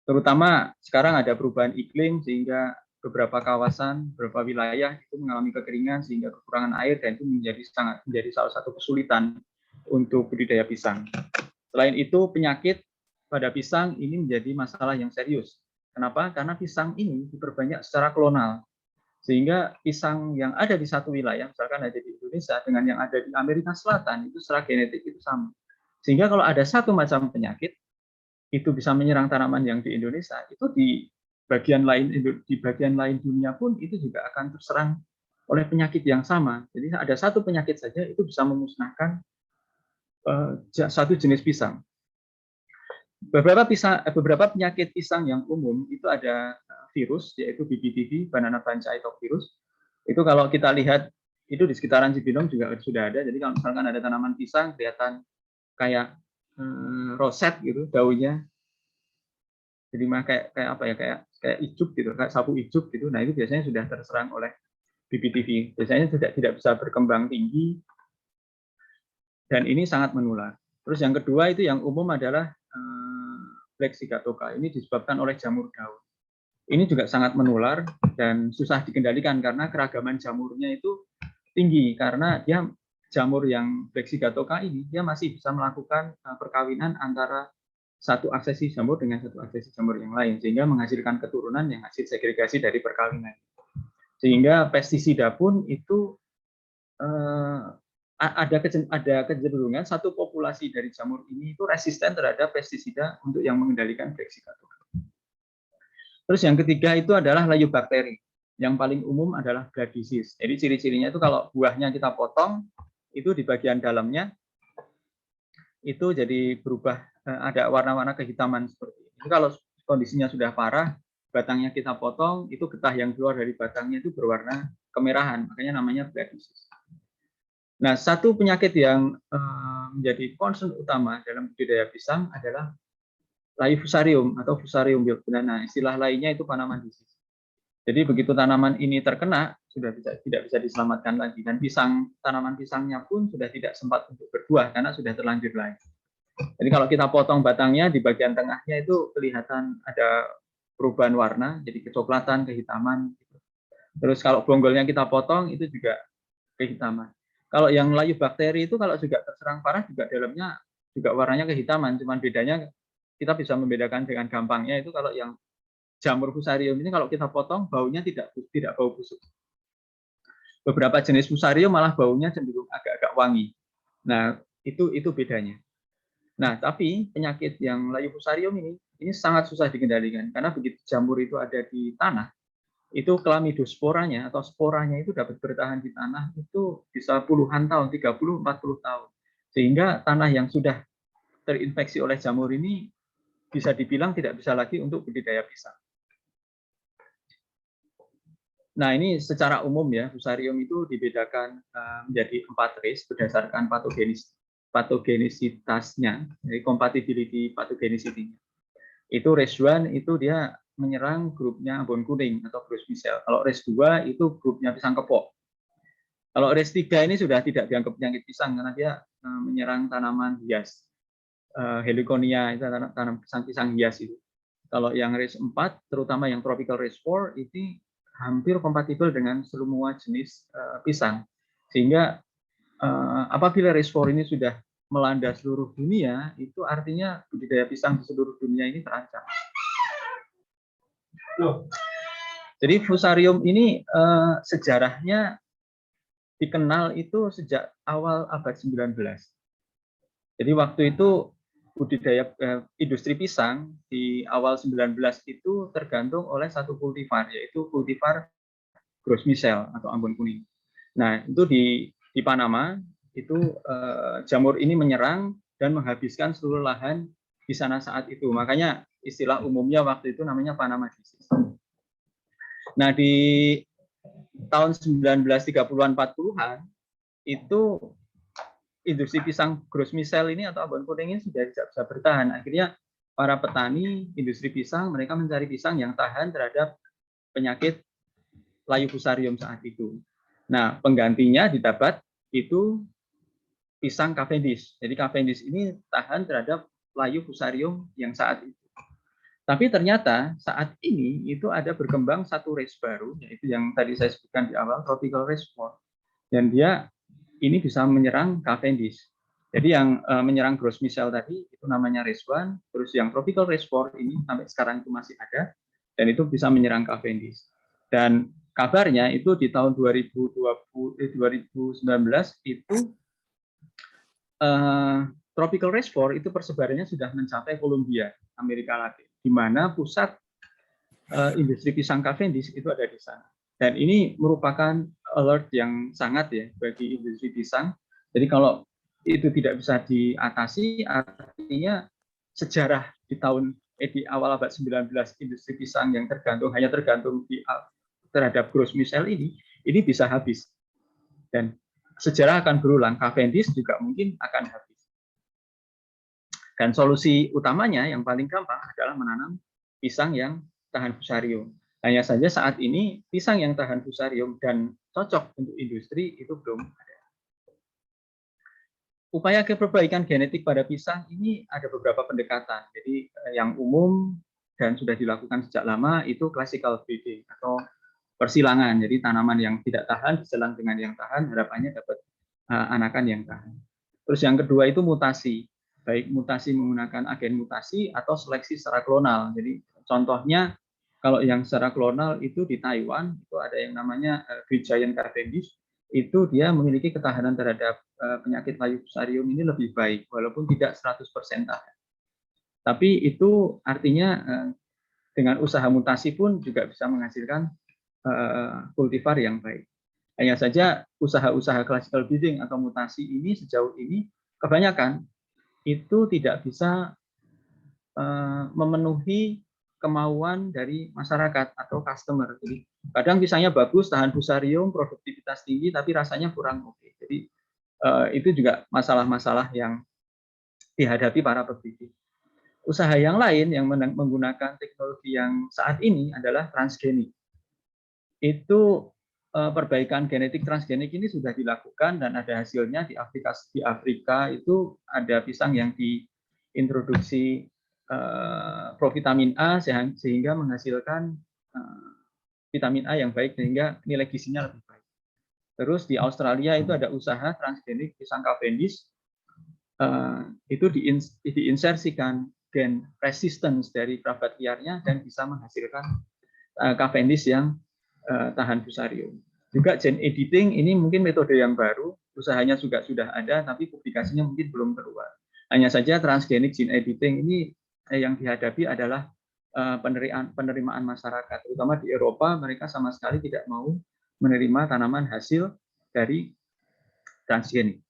Terutama sekarang ada perubahan iklim sehingga beberapa kawasan, beberapa wilayah itu mengalami kekeringan sehingga kekurangan air, dan itu menjadi salah satu kesulitan untuk budidaya pisang. Selain itu, penyakit pada pisang ini menjadi masalah yang serius. Kenapa? Karena pisang ini diperbanyak secara klonal. Sehingga pisang yang ada di satu wilayah, misalkan ada di Indonesia, dengan yang ada di Amerika Selatan, itu secara genetik itu sama. Sehingga kalau ada satu macam penyakit, itu bisa menyerang tanaman yang di Indonesia, itu di bagian lain dunia pun itu juga akan terserang oleh penyakit yang sama. Jadi ada satu penyakit saja itu bisa memusnahkan satu jenis pisang. Beberapa penyakit pisang yang umum itu ada virus, yaitu BBTV, Banana Bunch Eye-Tox virus. Itu kalau kita lihat itu di sekitaran Cibinong juga sudah ada. Jadi kalau misalkan ada tanaman pisang kelihatan kayak roset gitu daunnya, jadi kayak apa ya, kayak ijuk gitu, kayak sapu ijuk gitu. Nah itu biasanya sudah terserang oleh BBTV. Biasanya tidak bisa berkembang tinggi, dan ini sangat menular. Terus yang kedua itu yang umum adalah Black Sigatoka. Ini disebabkan oleh jamur daun. Ini juga sangat menular dan susah dikendalikan karena keragaman jamurnya itu tinggi, karena dia jamur yang Black Sigatoka ini dia masih bisa melakukan perkawinan antara satu aksesi jamur dengan satu aksesi jamur yang lain, sehingga menghasilkan keturunan yang hasil segregasi dari perkawinan. Sehingga pestisida pun itu ada kecenderungan satu populasi dari jamur ini itu resisten terhadap pestisida untuk yang mengendalikan Black Sigatoka. Terus yang ketiga itu adalah layu bakteri. Yang paling umum adalah blood disease. Jadi ciri-cirinya itu kalau buahnya kita potong, itu di bagian dalamnya itu jadi berubah, ada warna-warna kehitaman seperti ini. Jadi kalau kondisinya sudah parah, batangnya kita potong, itu getah yang keluar dari batangnya itu berwarna kemerahan, makanya namanya blood disease. Nah, satu penyakit yang menjadi concern utama dalam budidaya pisang adalah layu fusarium atau Fusarium wilt banana. Istilah lainnya itu Panama disease. Jadi begitu tanaman ini terkena, sudah tidak bisa diselamatkan lagi, dan tanaman pisangnya pun sudah tidak sempat untuk berbuah karena sudah terlanjur layu. Jadi kalau kita potong batangnya, di bagian tengahnya itu kelihatan ada perubahan warna, jadi kecoklatan, kehitaman. Terus kalau bonggolnya kita potong, itu juga kehitaman. Kalau yang layu bakteri itu kalau juga terserang parah, juga dalamnya juga warnanya kehitaman. Cuman bedanya kita bisa membedakan dengan gampangnya itu kalau yang jamur Fusarium ini kalau kita potong baunya tidak bau busuk. Beberapa jenis Fusarium malah baunya cenderung agak-agak wangi. Nah, itu bedanya. Nah, tapi penyakit yang layu Fusarium ini sangat susah dikendalikan karena begitu jamur itu ada di tanah, itu Chlamydosporanya atau sporanya itu dapat bertahan di tanah itu bisa puluhan tahun, 30-40 tahun. Sehingga tanah yang sudah terinfeksi oleh jamur ini bisa dibilang tidak bisa lagi untuk budidaya pisang. Nah, ini secara umum ya, Fusarium itu dibedakan menjadi 4 race berdasarkan patogenisitasnya, jadi compatibility pathogenicity. Itu race 1 itu dia menyerang grupnya abon kuning atau Grosmicelle. Kalau race 2 itu grupnya pisang kepok. Kalau race 3 ini sudah tidak dianggap penyakit pisang karena dia menyerang tanaman hias. Heliconia itu tanam pisang hias itu. Kalau yang race 4, terutama yang tropical race 4 itu hampir kompatibel dengan semua jenis pisang. Sehingga apabila race 4 ini sudah melanda seluruh dunia, itu artinya budidaya pisang di seluruh dunia ini terancam. Jadi Fusarium ini sejarahnya dikenal itu sejak awal abad 19. Jadi waktu itu budidaya industri pisang di awal 19 itu tergantung oleh satu kultivar, yaitu kultivar Grosmicelle atau ambon kuning. Nah, itu di Panama itu jamur ini menyerang dan menghabiskan seluruh lahan di sana saat itu. Makanya istilah umumnya waktu itu namanya Panama disease. Nah, di tahun 1930-an 40-an itu industri pisang Grosmicelle ini atau abon kuning ini sudah tidak bisa bertahan. Akhirnya para petani industri pisang mereka mencari pisang yang tahan terhadap penyakit layu Fusarium saat itu. Nah, penggantinya didapat itu pisang Cavendish. Jadi Cavendish ini tahan terhadap layu fusarium yang saat itu. Tapi ternyata saat ini itu ada berkembang satu race baru, yaitu yang tadi saya sebutkan di awal, tropical race 4. Dan dia ini bisa menyerang Cavendish. Jadi yang menyerang Gros Michel tadi itu namanya race 1, terus yang tropical race 4 ini sampai sekarang itu masih ada, dan itu bisa menyerang Cavendish. Dan kabarnya itu di tahun 2019 itu tropical race 4 itu persebarannya sudah mencapai Colombia, Amerika Latin, di mana pusat industri pisang Cavendish itu ada di sana. Dan ini merupakan alert yang sangat ya bagi industri pisang. Jadi kalau itu tidak bisa diatasi, artinya sejarah di awal abad 19 industri pisang yang hanya tergantung terhadap Gros Michel ini bisa habis. Dan sejarah akan berulang, Cavendish juga mungkin akan habis. Dan solusi utamanya yang paling gampang adalah menanam pisang yang tahan fusarium. Hanya saja saat ini pisang yang tahan fusarium dan cocok untuk industri itu belum ada. Upaya perbaikan genetik pada pisang ini ada beberapa pendekatan. Jadi yang umum dan sudah dilakukan sejak lama itu classical breeding atau persilangan. Jadi tanaman yang tidak tahan diselang dengan yang tahan, harapannya dapat anakan yang tahan. Terus yang kedua itu mutasi, baik mutasi menggunakan agen mutasi atau seleksi secara klonal. Jadi contohnya kalau yang secara klonal itu di Taiwan itu ada yang namanya Great Giant Cavendish, itu dia memiliki ketahanan terhadap penyakit layu fusarium ini lebih baik walaupun tidak 100% tahan. Tapi itu artinya dengan usaha mutasi pun juga bisa menghasilkan kultivar yang baik. Hanya saja usaha-usaha classical breeding atau mutasi ini sejauh ini kebanyakan itu tidak bisa memenuhi kemauan dari masyarakat atau customer. Jadi kadang pisangnya bagus, tahan fusarium, produktivitas tinggi, tapi rasanya kurang oke. Jadi itu juga masalah-masalah yang dihadapi para pebisnis. Usaha yang lain yang menggunakan teknologi yang saat ini adalah transgenik. Itu perbaikan genetik transgenik ini sudah dilakukan dan ada hasilnya di Afrika itu ada pisang yang diintroduksi provitamin A sehingga menghasilkan vitamin A yang baik sehingga nilai gizinya lebih baik. Terus di Australia itu ada usaha transgenik pisang Cavendish, itu diinsersikan gen resistance dari kerabat liarnya dan bisa menghasilkan Cavendish yang tahan fusarium. Juga gene editing ini mungkin metode yang baru, usahanya juga sudah ada tapi publikasinya mungkin belum keluar. Hanya saja transgenik gene editing ini yang dihadapi adalah penerimaan masyarakat, terutama di Eropa mereka sama sekali tidak mau menerima tanaman hasil dari transgenik.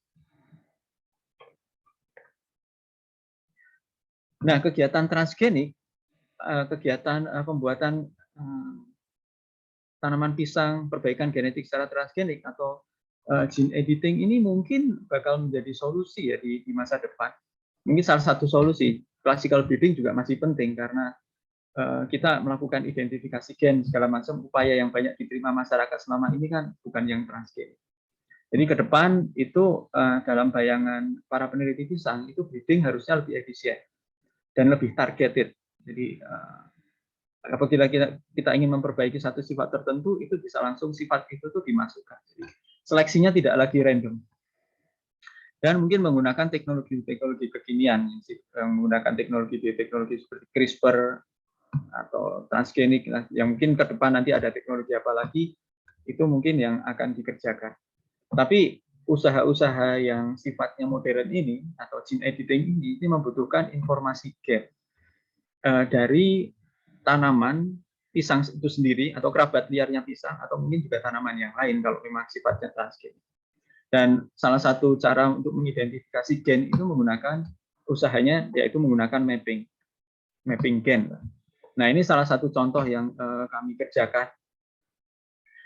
Nah, kegiatan transgenik, kegiatan pembuatan tanaman pisang, perbaikan genetik secara transgenik atau gene editing ini mungkin bakal menjadi solusi ya di masa depan. Mungkin salah satu solusi. Classical breeding juga masih penting karena kita melakukan identifikasi gen segala macam upaya yang banyak diterima masyarakat selama ini kan bukan yang transgenik. Jadi ke depan itu dalam bayangan para peneliti pisang itu breeding harusnya lebih efisien dan lebih targeted. Jadi apabila kita ingin memperbaiki satu sifat tertentu itu bisa langsung sifat itu tuh dimasukkan. Jadi, seleksinya tidak lagi random. Dan mungkin menggunakan teknologi kekinian, menggunakan teknologi seperti CRISPR atau transgenik, yang mungkin ke depan nanti ada teknologi apa lagi, itu mungkin yang akan dikerjakan. Tapi usaha-usaha yang sifatnya modern ini, atau gene editing ini membutuhkan informasi gen dari tanaman pisang itu sendiri, atau kerabat liarnya pisang, atau mungkin juga tanaman yang lain kalau memang sifatnya transgenik. Dan salah satu cara untuk mengidentifikasi gen itu menggunakan usahanya yaitu menggunakan mapping gen. Nah, ini salah satu contoh yang kami kerjakan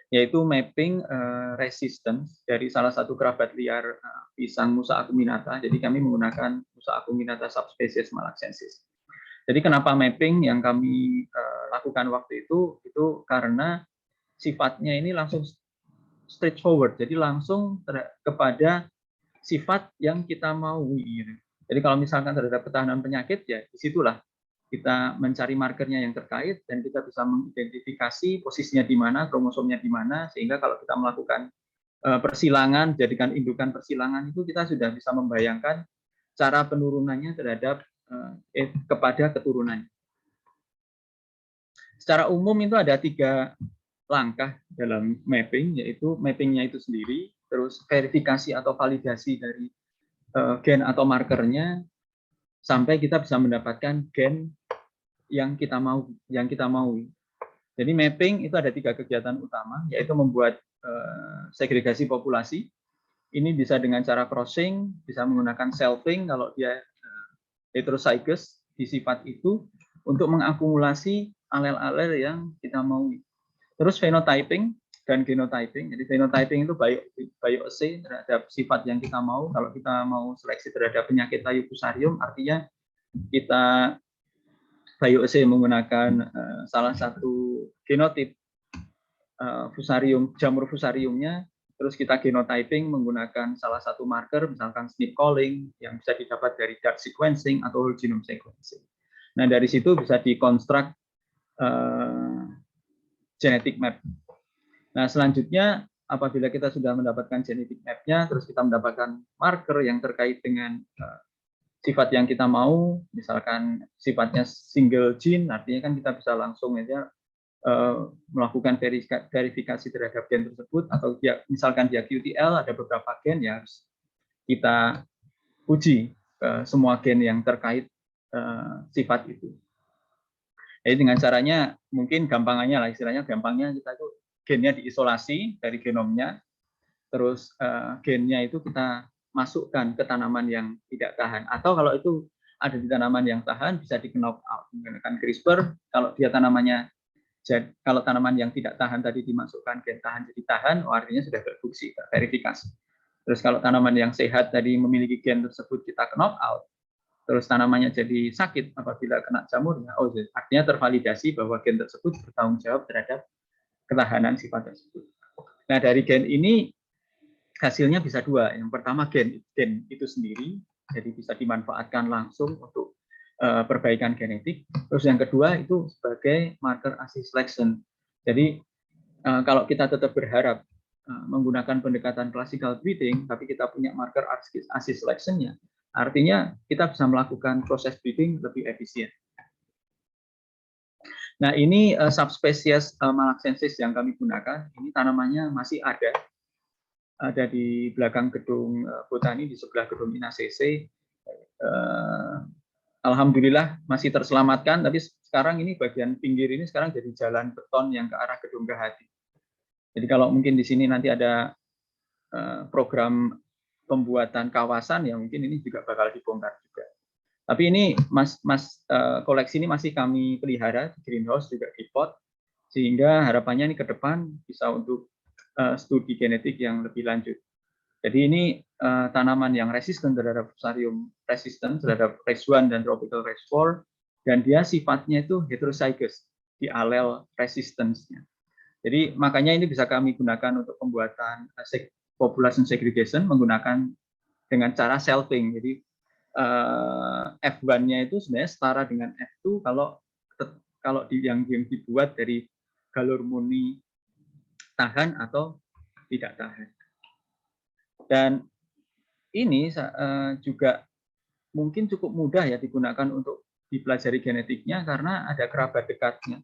yaitu mapping resistance dari salah satu kerabat liar pisang Musa acuminata. Jadi kami menggunakan Musa acuminata subspesies malaxensis. Jadi kenapa mapping yang kami lakukan waktu itu karena sifatnya ini langsung straightforward, jadi langsung kepada sifat yang kita mau. Gitu. Jadi kalau misalkan terhadap ketahanan penyakit, ya disitulah kita mencari markernya yang terkait dan kita bisa mengidentifikasi posisinya di mana, kromosomnya di mana, sehingga kalau kita melakukan persilangan, jadikan indukan persilangan itu kita sudah bisa membayangkan cara penurunannya terhadap kepada keturunannya. Secara umum itu ada 3 langkah dalam mapping, yaitu mappingnya itu sendiri, terus verifikasi atau validasi dari gen atau markernya, sampai kita bisa mendapatkan gen yang kita mau. Jadi mapping itu ada 3 kegiatan utama, yaitu membuat segregasi populasi. Ini bisa dengan cara crossing, bisa menggunakan selfing kalau dia heterozygous di sifat itu untuk mengakumulasi alel-alel yang kita mau. Terus phenotyping dan genotyping. Jadi phenotyping itu bioassay terhadap sifat yang kita mau. Kalau kita mau seleksi terhadap penyakit layu fusarium, artinya kita bioassay menggunakan salah satu genotip fusarium, jamur fusariumnya. Terus kita genotyping menggunakan salah satu marker, misalkan SNP calling yang bisa didapat dari dark sequencing atau whole genome sequencing. Nah, dari situ bisa dikonstruk genetic map. Nah, selanjutnya apabila kita sudah mendapatkan genetic map-nya, terus kita mendapatkan marker yang terkait dengan sifat yang kita mau, misalkan sifatnya single gene, artinya kan kita bisa langsung aja melakukan verifikasi terhadap gen tersebut, atau dia, misalkan dia QTL, ada beberapa gen yang harus kita uji semua gen yang terkait sifat itu. Jadi dengan caranya, mungkin gampangannya lah, istilahnya gampangnya kita itu gennya diisolasi dari genomnya, terus gennya itu kita masukkan ke tanaman yang tidak tahan. Atau kalau itu ada di tanaman yang tahan, bisa di knock out menggunakan CRISPR. Kalau dia tanamannya, kalau tanaman yang tidak tahan tadi dimasukkan gen tahan jadi tahan, artinya sudah terbukti, terverifikasi. Terus kalau tanaman yang sehat tadi memiliki gen tersebut kita knock out, terus tanamannya jadi sakit apabila kena jamurnya, artinya tervalidasi bahwa gen tersebut bertanggung jawab terhadap ketahanan sifat tersebut. Nah, dari gen ini hasilnya bisa 2. Yang pertama gen itu sendiri, jadi bisa dimanfaatkan langsung untuk perbaikan genetik. Terus yang kedua itu sebagai marker assist selection. Jadi kalau kita tetap berharap menggunakan pendekatan classical breeding, tapi kita punya marker assist selection-nya, artinya kita bisa melakukan proses breeding lebih efisien. Nah, ini subspesies Malaxensis yang kami gunakan. Ini tanamannya masih ada di belakang gedung botani, di sebelah gedung INACC. Alhamdulillah masih terselamatkan, tapi sekarang ini bagian pinggir ini sekarang jadi jalan beton yang ke arah gedung Gahati. Jadi kalau mungkin di sini nanti ada program pembuatan kawasan, ya mungkin ini juga bakal dibongkar juga. Tapi ini koleksi ini masih kami pelihara di greenhouse, juga di pot, sehingga harapannya ini ke depan bisa untuk studi genetik yang lebih lanjut. Jadi ini tanaman yang resisten terhadap fusarium, resisten terhadap race 1 dan tropical race 4, dan dia sifatnya itu heterozygous di alel resistance-nya. Jadi makanya ini bisa kami gunakan untuk pembuatan population segregation menggunakan dengan cara selfing. Jadi F1-nya itu sebenarnya setara dengan F2 kalau yang dibuat dari galur murni tahan atau tidak tahan. Dan ini juga mungkin cukup mudah ya digunakan untuk dipelajari genetiknya karena ada kerabat dekatnya,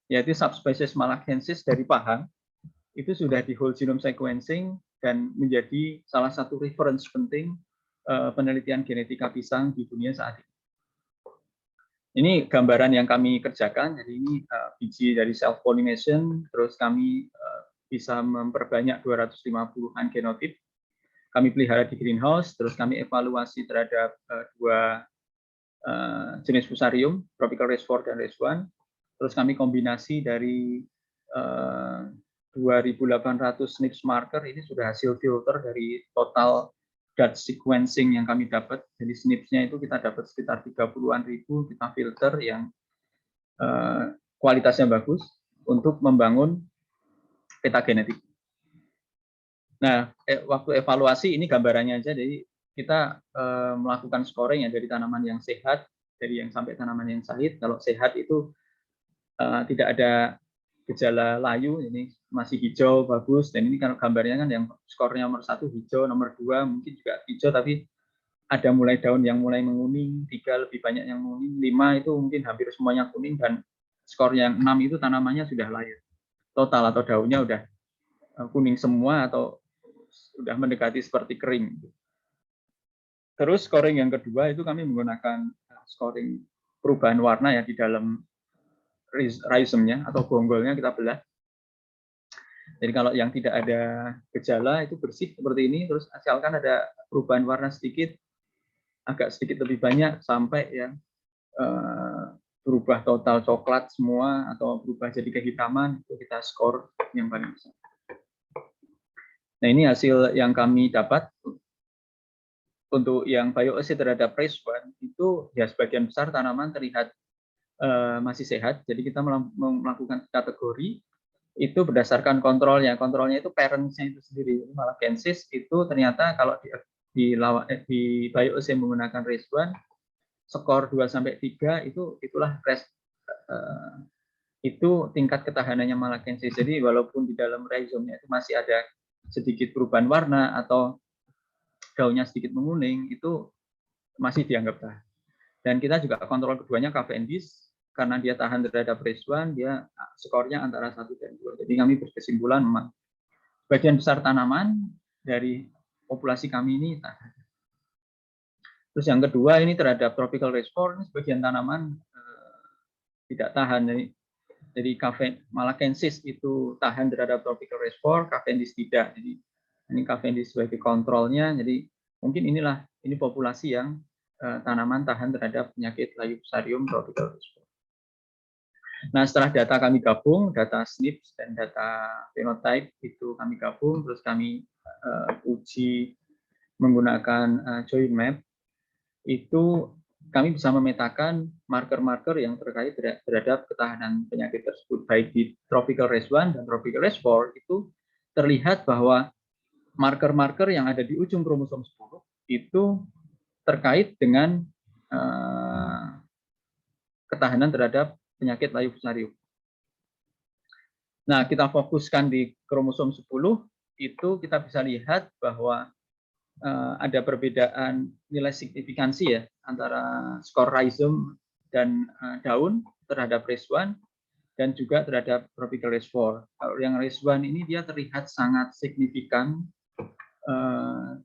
yaitu subspesies Malaxensis dari Pahang. Itu sudah di whole genome sequencing dan menjadi salah satu reference penting penelitian genetika pisang di dunia saat ini. Ini gambaran yang kami kerjakan. Jadi ini biji dari self pollination, terus kami bisa memperbanyak 250-an genotip. Kami pelihara di greenhouse, terus kami evaluasi terhadap 2 jenis fusarium, tropical race 4 dan race 1. Terus kami kombinasi dari 2.800 SNPs marker, ini sudah hasil filter dari total Dutch sequencing yang kami dapat. Jadi SNPs-nya itu kita dapat sekitar 30-an ribu, kita filter yang kualitasnya bagus untuk membangun peta genetik. Nah, waktu evaluasi ini gambarannya aja, jadi kita melakukan scoring ya dari tanaman yang sehat, dari yang sampai tanaman yang sakit. Kalau sehat itu tidak ada gejala layu, ini masih hijau bagus, dan ini kalau gambarnya kan yang skornya nomor 1 hijau, nomor 2 mungkin juga hijau tapi ada mulai daun yang mulai menguning, 3 lebih banyak yang menguning, 5 itu mungkin hampir semuanya kuning, dan skor yang 6 itu tanamannya sudah layu total atau daunnya udah kuning semua atau sudah mendekati seperti kering. Terus scoring yang kedua itu kami menggunakan scoring perubahan warna ya di dalam rhizomnya atau bonggolnya kita belah. Jadi kalau yang tidak ada gejala itu bersih seperti ini, terus asalkan ada perubahan warna sedikit, agak sedikit lebih banyak sampai ya berubah total coklat semua atau berubah jadi kehitaman, itu kita skor yang paling besar. Nah ini hasil yang kami dapat untuk yang bioassay terhadap RACE1 itu ya sebagian besar tanaman terlihat masih sehat. Jadi kita melakukan kategori itu berdasarkan kontrolnya. Kontrolnya itu parentsnya itu sendiri. Malagensis itu ternyata kalau di bioassay menggunakan RACE1 skor 2-3 itulah itu tingkat ketahanannya malagensis. Jadi walaupun di dalam rhizomnya itu masih ada sedikit perubahan warna atau daunnya sedikit menguning, itu masih dianggap tahan. Dan kita juga kontrol keduanya Cavendish, karena dia tahan terhadap RACE1, dia skornya antara 1 dan 2. Jadi kami berkesimpulan memang sebagian besar tanaman dari populasi kami ini tahan. Terus yang kedua ini terhadap tropical RACE4, ini sebagian tanaman tidak tahan. Jadi Malagensis itu tahan terhadap tropical RACE4, Cavendish tidak. Jadi ini Cavendish sebagai kontrolnya. Jadi mungkin ini populasi yang tanaman tahan terhadap penyakit layu fusarium tropical RACE4. Nah, setelah data kami gabung, data SNPs dan data phenotype itu kami gabung, terus kami uji menggunakan joint map, itu kami bisa memetakan marker-marker yang terkait terhadap ketahanan penyakit tersebut, baik di tropical RACE1 dan tropical RACE4 itu terlihat bahwa marker-marker yang ada di ujung kromosom 10 itu terkait dengan ketahanan terhadap penyakit layu fusarium. Nah, kita fokuskan di kromosom 10, itu kita bisa lihat bahwa ada perbedaan nilai signifikansi ya antara skor rhizome dan daun terhadap RACE1 dan juga terhadap tropical RACE4. Kalau yang RACE1 ini dia terlihat sangat signifikan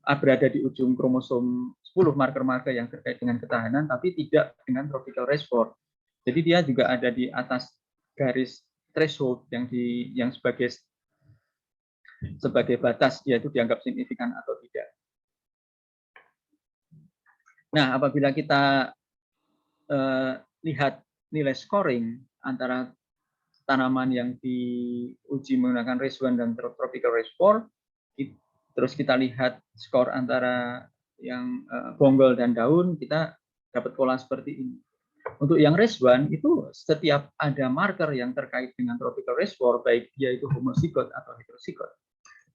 berada di ujung kromosom 10 marker-marker yang terkait dengan ketahanan, tapi tidak dengan tropical RACE4. Jadi dia juga ada di atas garis threshold yang sebagai batas dia itu dianggap signifikan atau tidak. Nah, apabila kita lihat nilai scoring antara tanaman yang diuji menggunakan RACE1 dan tropical RACE4, terus kita lihat skor antara yang bonggol dan daun, kita dapat pola seperti ini. Untuk yang RACE1 itu setiap ada marker yang terkait dengan tropical RACE4, baik dia itu homozigot atau heterozigot,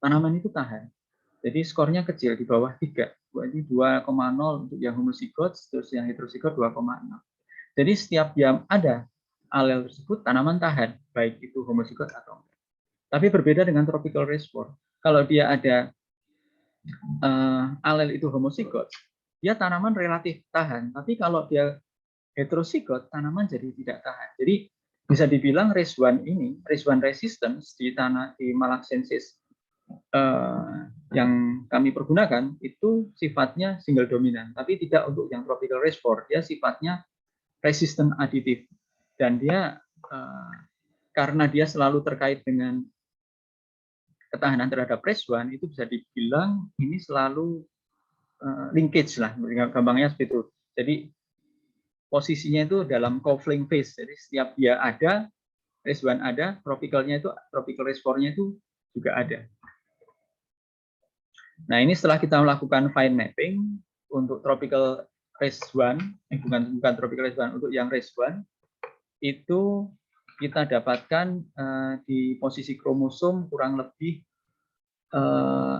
tanaman itu tahan. Jadi skornya kecil di bawah 3. Jadi 2,0 untuk yang homozigot, terus yang heterozigot 2,6. Jadi setiap yang ada alel tersebut tanaman tahan, baik itu homozigot atau enggak. Tapi berbeda dengan tropical RACE4. Kalau dia ada alel itu homozigot, dia tanaman relatif tahan. Tapi kalau dia heterozigot, tanaman jadi tidak tahan. Jadi bisa dibilang RACE1 ini, RACE1 resistance di Malagensis yang kami pergunakan itu sifatnya single dominan, tapi tidak untuk yang tropical RACE4. Dia sifatnya resistant aditif, dan dia karena dia selalu terkait dengan ketahanan terhadap RACE1, itu bisa dibilang ini selalu linkage lah, gampangnya seperti itu. Jadi posisinya itu dalam coupling phase. Jadi setiap dia ada, RACE1 ada, tropical RACE4-nya itu juga ada. Nah, ini setelah kita melakukan fine mapping untuk tropical RACE1, bukan tropical RACE1, untuk yang RACE1, itu kita dapatkan di posisi kromosom kurang lebih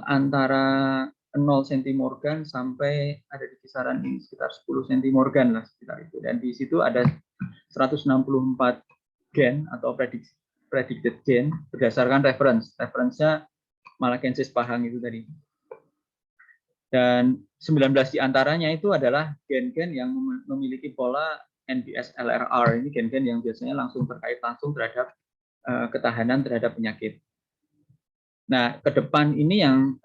antara 0 centimorgan sampai ada di kisaran ini sekitar 10 centimorgan lah sekitar itu. Dan di situ ada 164 gen atau predicted gen berdasarkan reference-nya Malakensis Pahang itu tadi. Dan 19 diantaranya itu adalah gen-gen yang memiliki pola NBS LRR. Ini gen-gen yang biasanya terkait langsung terhadap ketahanan terhadap penyakit. Nah, ke depan ini yang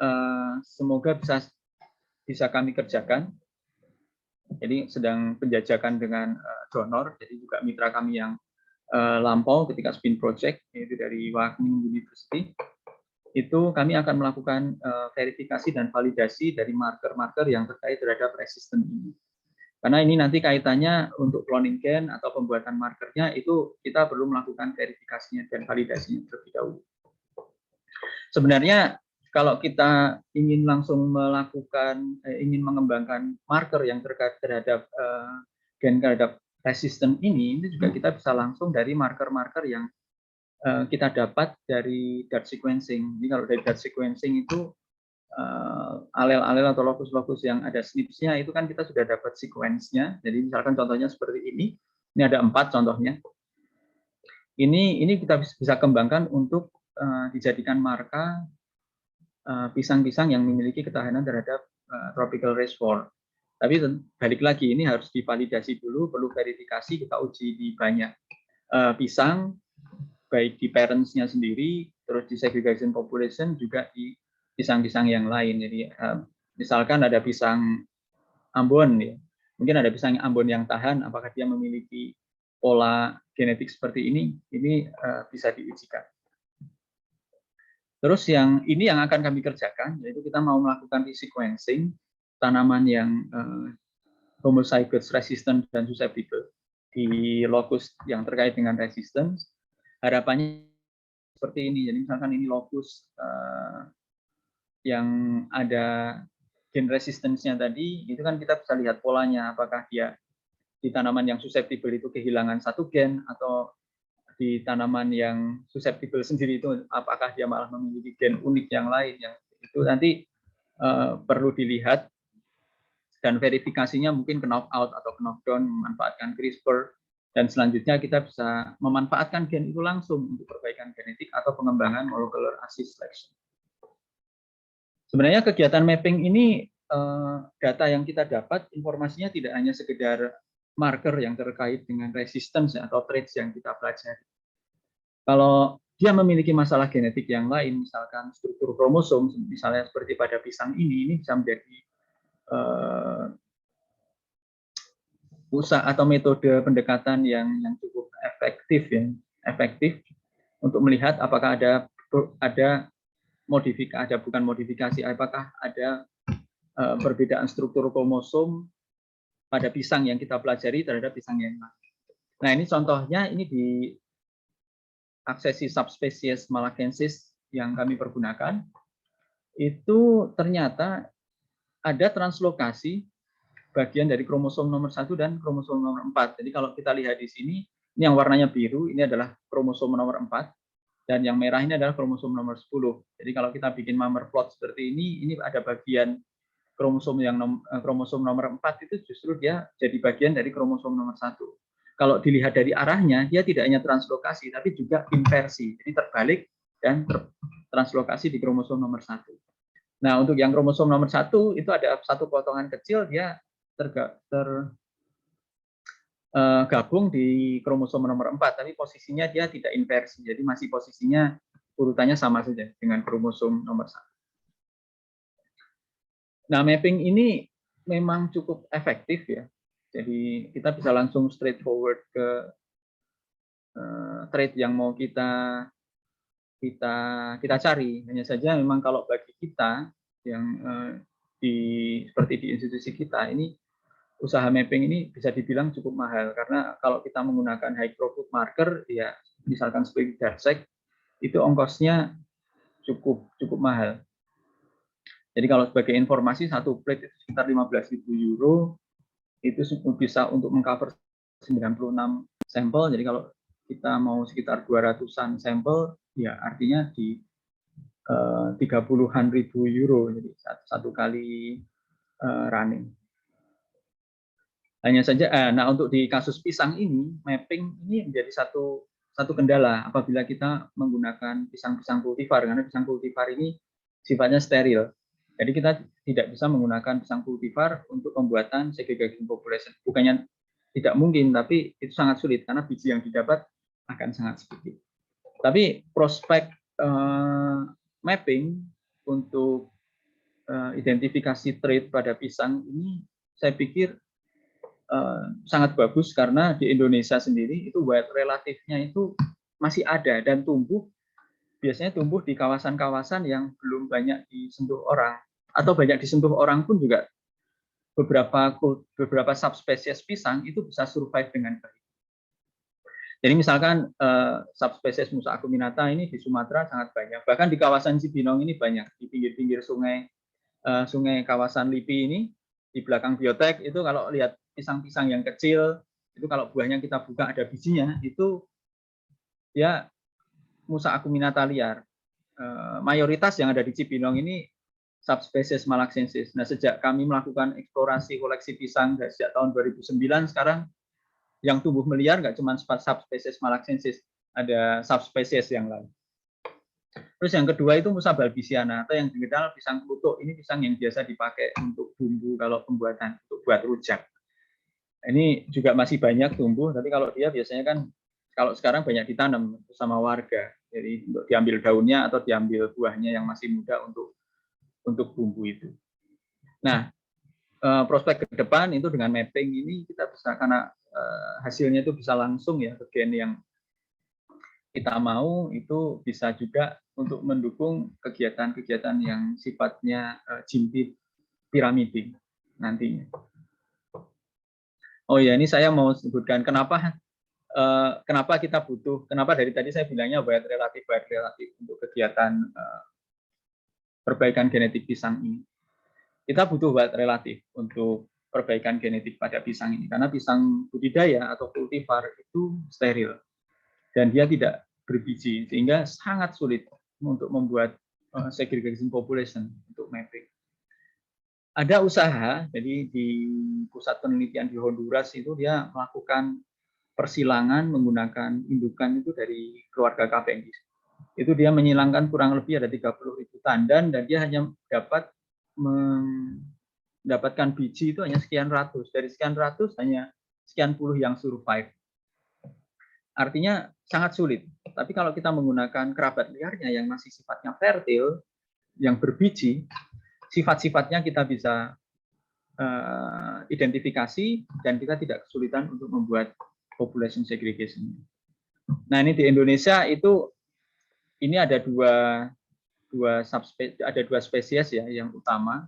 semoga bisa kami kerjakan. Jadi sedang penjajakan dengan donor, jadi juga mitra kami yang lampau ketika Spin Project, yaitu dari Wageningen University. Itu kami akan melakukan verifikasi dan validasi dari marker-marker yang terkait terhadap resisten ini. Karena ini nanti kaitannya untuk cloning gen atau pembuatan markernya itu kita perlu melakukan verifikasinya dan validasinya terlebih dahulu. Sebenarnya kalau kita ingin langsung ingin mengembangkan marker yang terkait terhadap gen terhadap resisten ini juga kita bisa langsung dari marker-marker yang kita dapat dari DART sequencing. Jadi kalau dari DART sequencing itu alel-alel atau lokus-lokus yang ada SNPs-nya itu kan kita sudah dapat sequence-nya. Jadi misalkan contohnya seperti ini ada 4 contohnya. Ini kita bisa kembangkan untuk dijadikan marka pisang-pisang yang memiliki ketahanan terhadap tropical rainfall. Tapi balik lagi ini harus divalidasi dulu, perlu verifikasi, kita uji di banyak pisang, baik di parents-nya sendiri, terus di segregation population, juga di pisang-pisang yang lain. Jadi misalkan ada pisang Ambon, ya. Mungkin ada pisang Ambon yang tahan, apakah dia memiliki pola genetik seperti ini bisa diujikan. Terus yang akan kami kerjakan, yaitu kita mau melakukan resequencing tanaman yang homozygous resistant dan susceptible di lokus yang terkait dengan resistance. Harapannya seperti ini. Jadi misalkan ini lokus yang ada gen resistance-nya tadi, itu kan kita bisa lihat polanya, apakah dia di tanaman yang susceptible itu kehilangan satu gen, atau di tanaman yang susceptible sendiri itu apakah dia malah memiliki gen unik yang lain, yang itu nanti perlu dilihat, dan verifikasinya mungkin knockout atau knockdown memanfaatkan CRISPR, dan selanjutnya kita bisa memanfaatkan gen itu langsung untuk perbaikan genetik atau pengembangan molecular assist selection. Sebenarnya kegiatan mapping ini data yang kita dapat informasinya tidak hanya sekedar marker yang terkait dengan resistance atau traits yang kita pelajari. Kalau dia memiliki masalah genetik yang lain, misalkan struktur kromosom, misalnya seperti pada pisang ini bisa menjadi usaha atau metode pendekatan yang cukup efektif untuk melihat apakah ada modifikasi, bukan modifikasi, apakah ada perbedaan struktur kromosom pada pisang yang kita pelajari terhadap pisang yang lain. Nah, ini contohnya ini di aksesi subspesies Malakensis yang kami pergunakan, itu ternyata ada translokasi bagian dari kromosom nomor 1 dan kromosom nomor 4. Jadi kalau kita lihat di sini, ini yang warnanya biru, ini adalah kromosom nomor 4, dan yang merah ini adalah kromosom nomor 10. Jadi kalau kita bikin Mamer plot seperti ini ada bagian kromosom kromosom nomor 4 itu justru dia jadi bagian dari kromosom nomor 1. Kalau dilihat dari arahnya, dia tidak hanya translokasi, tapi juga inversi. Jadi terbalik dan translokasi di kromosom nomor 1. Nah, untuk yang kromosom nomor 1, itu ada satu potongan kecil, dia tergabung di kromosom nomor 4, tapi posisinya dia tidak inversi. Jadi masih posisinya urutannya sama saja dengan kromosom nomor 1. Nah, mapping ini memang cukup efektif ya. Jadi kita bisa langsung straightforward ke trait yang mau kita cari. Hanya saja memang kalau bagi kita yang seperti di institusi kita ini, usaha mapping ini bisa dibilang cukup mahal, karena kalau kita menggunakan high throughput marker, ya misalkan seperti DARTsec, itu ongkosnya cukup mahal. Jadi kalau sebagai informasi, satu plate itu sekitar 15.000 euro, itu bisa untuk mengcover 96 sampel. Jadi kalau kita mau sekitar 200-an sampel, ya artinya di 30-an ribu euro, jadi satu kali running. Hanya saja, nah untuk di kasus pisang ini, mapping ini menjadi satu kendala apabila kita menggunakan pisang-pisang kultivar, karena pisang kultivar ini sifatnya steril. Jadi kita tidak bisa menggunakan pisang kultivar untuk pembuatan segregation population. Bukannya tidak mungkin, tapi itu sangat sulit karena biji yang didapat akan sangat sedikit. Tapi prospek mapping untuk identifikasi trait pada pisang ini saya pikir sangat bagus karena di Indonesia sendiri itu wild relatifnya itu masih ada dan biasanya tumbuh di kawasan-kawasan yang belum banyak disentuh orang, atau banyak disentuh orang pun juga beberapa subspesies pisang itu bisa survive dengan baik. Jadi misalkan subspesies Musa acuminata ini di Sumatera sangat banyak, bahkan di kawasan Cibinong ini banyak, di pinggir-pinggir sungai kawasan Lipi ini, di belakang biotek itu kalau lihat pisang-pisang yang kecil, itu kalau buahnya kita buka ada bijinya, itu ya Musa acuminata liar. Mayoritas yang ada di Cibinong ini subspesies malaxensis. Nah, sejak kami melakukan eksplorasi koleksi pisang sejak tahun 2009, sekarang yang tumbuh meliar nggak cuma subspesies malaxensis, ada subspesies yang lain. Terus yang kedua itu Musa balbisiana, atau yang dikenal pisang kluthuk. Ini pisang yang biasa dipakai untuk bumbu kalau pembuatan, untuk buat rujak. Ini juga masih banyak tumbuh, tapi kalau dia biasanya kan, kalau sekarang banyak ditanam bersama warga. Jadi untuk diambil daunnya atau diambil buahnya yang masih muda untuk bumbu itu. Nah, prospek ke depan itu dengan mapping ini kita bisa, karena hasilnya itu bisa langsung ya ke gen yang kita mau, itu bisa juga untuk mendukung kegiatan-kegiatan yang sifatnya gene pyramiding nantinya. Oh ya, ini saya mau sebutkan kenapa kita butuh, kenapa dari tadi saya bilangnya wild relatif untuk kegiatan perbaikan genetik pisang ini. Kita butuh wild relatif untuk perbaikan genetik pada pisang ini, karena pisang budidaya atau kultivar itu steril dan dia tidak berbiji, sehingga sangat sulit untuk membuat segregation population untuk mapping. Ada usaha, jadi di pusat penelitian di Honduras itu dia melakukan persilangan menggunakan indukan itu dari keluarga Cavendish. Itu dia menyilangkan kurang lebih ada 30.000 tandan, dan dia hanya dapat mendapatkan biji itu hanya sekian ratus. Dari sekian ratus hanya sekian puluh yang survive. Artinya sangat sulit. Tapi kalau kita menggunakan kerabat liarnya yang masih sifatnya fertil, yang berbiji, sifat-sifatnya kita bisa identifikasi dan kita tidak kesulitan untuk membuat population segregation. Nah, ini di Indonesia itu ini ada dua spesies ya yang utama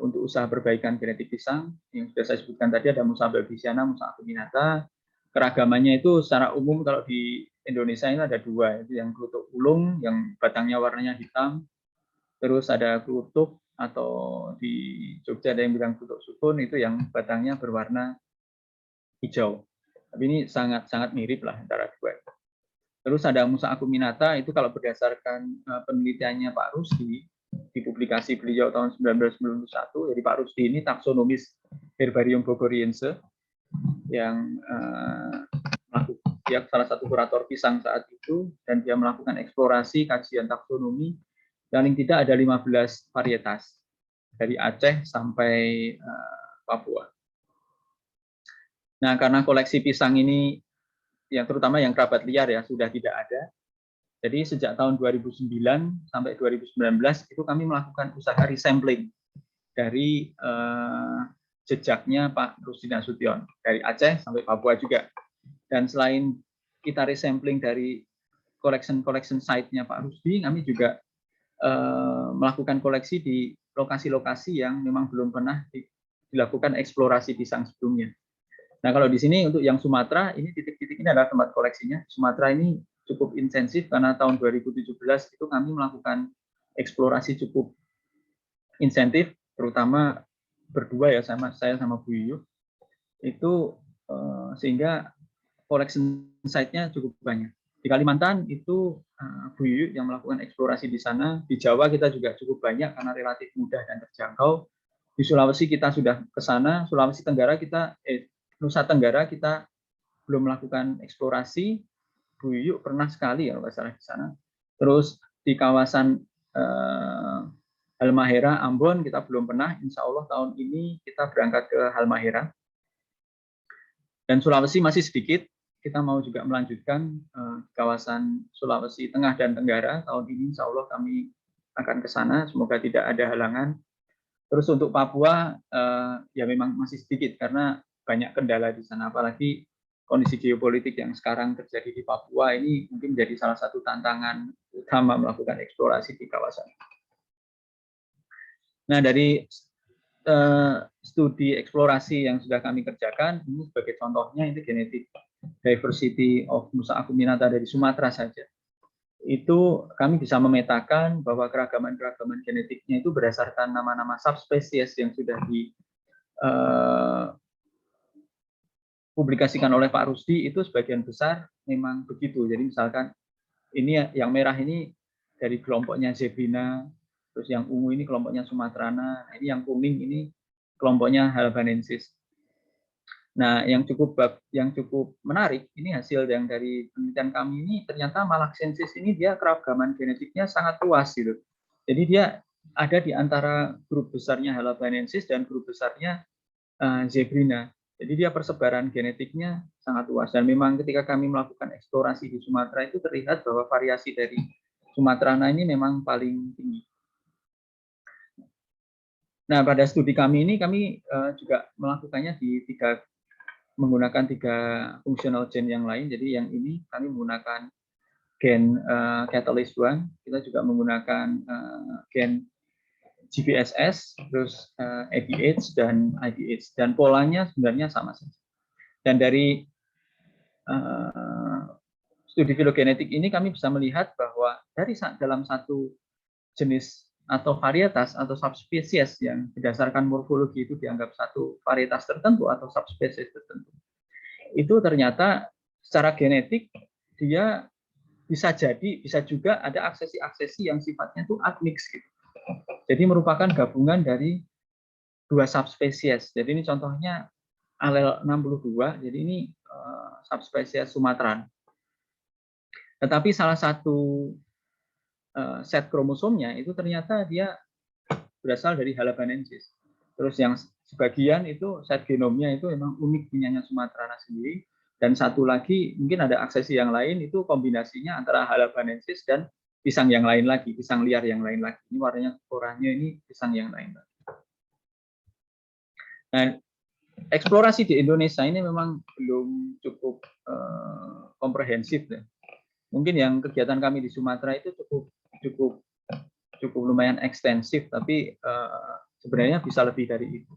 untuk usaha perbaikan genetik pisang. Yang sudah saya sebutkan tadi ada Musa balbisiana, Musa acuminata. Keragamannya itu secara umum kalau di Indonesia ini ada dua, itu yang kluthuk ulung yang batangnya warnanya hitam. Terus ada kluthuk, atau di Jogja ada yang bilang kluthuk sukun, itu yang batangnya berwarna hijau. Tapi ini sangat mirip lah antara dua. Terus ada Musa acuminata, itu kalau berdasarkan penelitiannya Pak Rusdi di publikasi beliau tahun 1991, jadi Pak Rusdi ini taksonomis Herbarium Bogoriense yang dia salah satu kurator pisang saat itu, dan dia melakukan eksplorasi kajian taksonomi. Paling tidak ada 15 varietas dari Aceh sampai Papua. Nah, karena koleksi pisang ini yang terutama yang kerabat liar ya sudah tidak ada. Jadi sejak tahun 2009 sampai 2019 itu kami melakukan usaha resampling dari jejaknya Pak Rusdi Nasution dari Aceh sampai Papua juga. Dan selain kita resampling dari collection site-nya Pak Rusdi, kami juga melakukan koleksi di lokasi-lokasi yang memang belum pernah dilakukan eksplorasi pisang sebelumnya. Nah, kalau di sini untuk yang Sumatera, ini titik-titik ini adalah tempat koleksinya. Sumatera ini cukup intensif karena tahun 2017 itu kami melakukan eksplorasi cukup intensif, terutama berdua ya, saya sama Bu Yuyu, itu sehingga collection site-nya cukup banyak. Di Kalimantan itu Bu Yuyuk yang melakukan eksplorasi di sana. Di Jawa kita juga cukup banyak karena relatif mudah dan terjangkau. Di Sulawesi kita sudah ke sana. Sulawesi Tenggara Nusa Tenggara kita belum melakukan eksplorasi. Bu Yuyuk pernah sekali ya kalau salah di sana. Terus di kawasan Halmahera, Ambon kita belum pernah. Insya Allah tahun ini kita berangkat ke Halmahera. Dan Sulawesi masih sedikit. Kita mau juga melanjutkan kawasan Sulawesi Tengah dan Tenggara. Tahun ini insya Allah kami akan ke sana, semoga tidak ada halangan. Terus untuk Papua, ya memang masih sedikit karena banyak kendala di sana. Apalagi kondisi geopolitik yang sekarang terjadi di Papua ini mungkin menjadi salah satu tantangan utama melakukan eksplorasi di kawasan. Nah, dari studi eksplorasi yang sudah kami kerjakan, ini sebagai contohnya itu genetik diversity of Nusa acuminata dari Sumatera saja. Itu kami bisa memetakan bahwa keragaman-keragaman genetiknya itu berdasarkan nama-nama subspesies yang sudah dipublikasikan oleh Pak Rusdi, itu sebagian besar memang begitu. Jadi misalkan ini yang merah ini dari kelompoknya Zebrina, terus yang ungu ini kelompoknya Sumatrana, ini yang kuning ini kelompoknya Halabanensis. Nah, yang cukup menarik ini hasil yang dari penelitian kami ini, ternyata Malaxensis ini dia keragaman genetiknya sangat luas gitu. Jadi dia ada di antara grup besarnya Halabanensis dan grup besarnya Zebrina. Jadi dia persebaran genetiknya sangat luas, dan memang ketika kami melakukan eksplorasi di Sumatera itu terlihat bahwa variasi dari Sumatrana ini memang paling tinggi. Nah, pada studi kami ini kami juga melakukannya menggunakan tiga fungsional gene yang lain. Jadi yang ini kami menggunakan gen catalase 1, kita juga menggunakan gen GBSS, terus ABH dan IDH, dan polanya sebenarnya sama saja. Dan dari studi filogenetik ini kami bisa melihat bahwa dalam satu jenis atau varietas atau subspesies yang berdasarkan morfologi itu dianggap satu varietas tertentu atau subspesies tertentu, itu ternyata secara genetik dia bisa juga ada aksesi-aksesi yang sifatnya itu admix gitu. Jadi merupakan gabungan dari dua subspesies. Jadi ini contohnya alel 62, jadi ini subspesies Sumatran. Tetapi salah satu set kromosomnya itu ternyata dia berasal dari Halabanensis. Terus yang sebagian itu set genomnya itu memang unik punyanya Sumatrana sendiri, dan satu lagi mungkin ada aksesi yang lain itu kombinasinya antara Halabanensis dan pisang yang lain lagi, pisang liar yang lain lagi. Ini warnanya oranye, ini pisang yang lain lagi. Nah, eksplorasi di Indonesia ini memang belum cukup komprehensif ya. Mungkin yang kegiatan kami di Sumatera itu cukup lumayan ekstensif, tapi sebenarnya bisa lebih dari itu.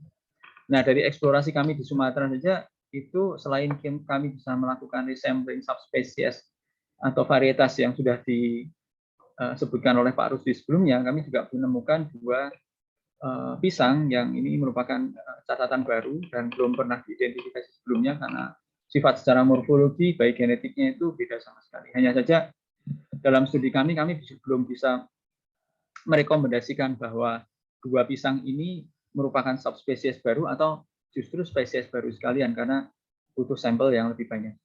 Nah, dari eksplorasi kami di Sumatera saja itu selain kami bisa melakukan resampling subspesies atau varietas yang sudah disebutkan oleh Pak Rusdi sebelumnya, kami juga menemukan dua pisang yang ini merupakan catatan baru dan belum pernah diidentifikasi sebelumnya karena sifat secara morfologi baik genetiknya itu beda sama sekali. Hanya saja dalam studi kami belum bisa merekomendasikan bahwa dua pisang ini merupakan subspesies baru atau justru spesies baru sekalian karena butuh sampel yang lebih banyak.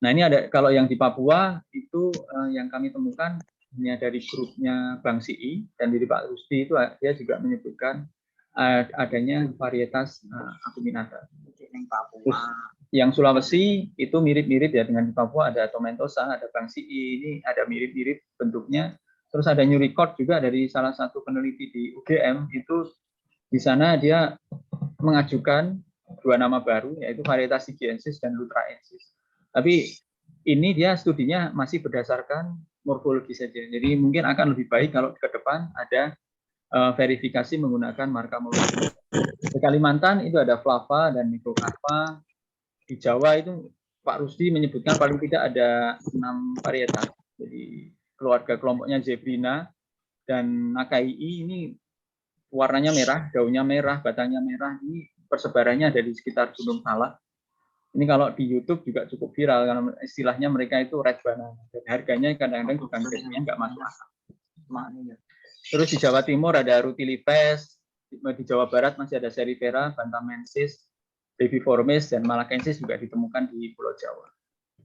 Nah, ini ada kalau yang di Papua itu yang kami temukan hanya dari grupnya Bang Sii, dan dari Pak Rusdi itu dia juga menyebutkan adanya varietas acuminata. Terus yang Sulawesi itu mirip-mirip ya dengan di Papua, ada tomentosa, ada Bang Sii, ini ada mirip-mirip bentuknya. Terus ada new record juga dari salah satu peneliti di UGM, itu di sana dia mengajukan dua nama baru yaitu varietas Sigiensis dan Lutraensis. Tapi ini dia studinya masih berdasarkan morfologi saja. Jadi mungkin akan lebih baik kalau ke depan ada verifikasi menggunakan marka molekul. Di Kalimantan itu ada Flava dan Microcarpa. Di Jawa itu Pak Rusdi menyebutkan paling tidak ada 6 varietas. Jadi kelompoknya Zebrina dan Nakai ini warnanya merah, daunnya merah, batangnya merah. Ini persebarannya ada di sekitar Gunung Salak. Ini kalau di YouTube juga cukup viral karena istilahnya mereka itu red banana. Dan harganya kadang-kadang bukan harganya nggak masuk akal. Terus di Jawa Timur ada Rutilipes, di Jawa Barat masih ada Serifera, Bantamensis, Breviformis, dan Malakensis juga ditemukan di Pulau Jawa.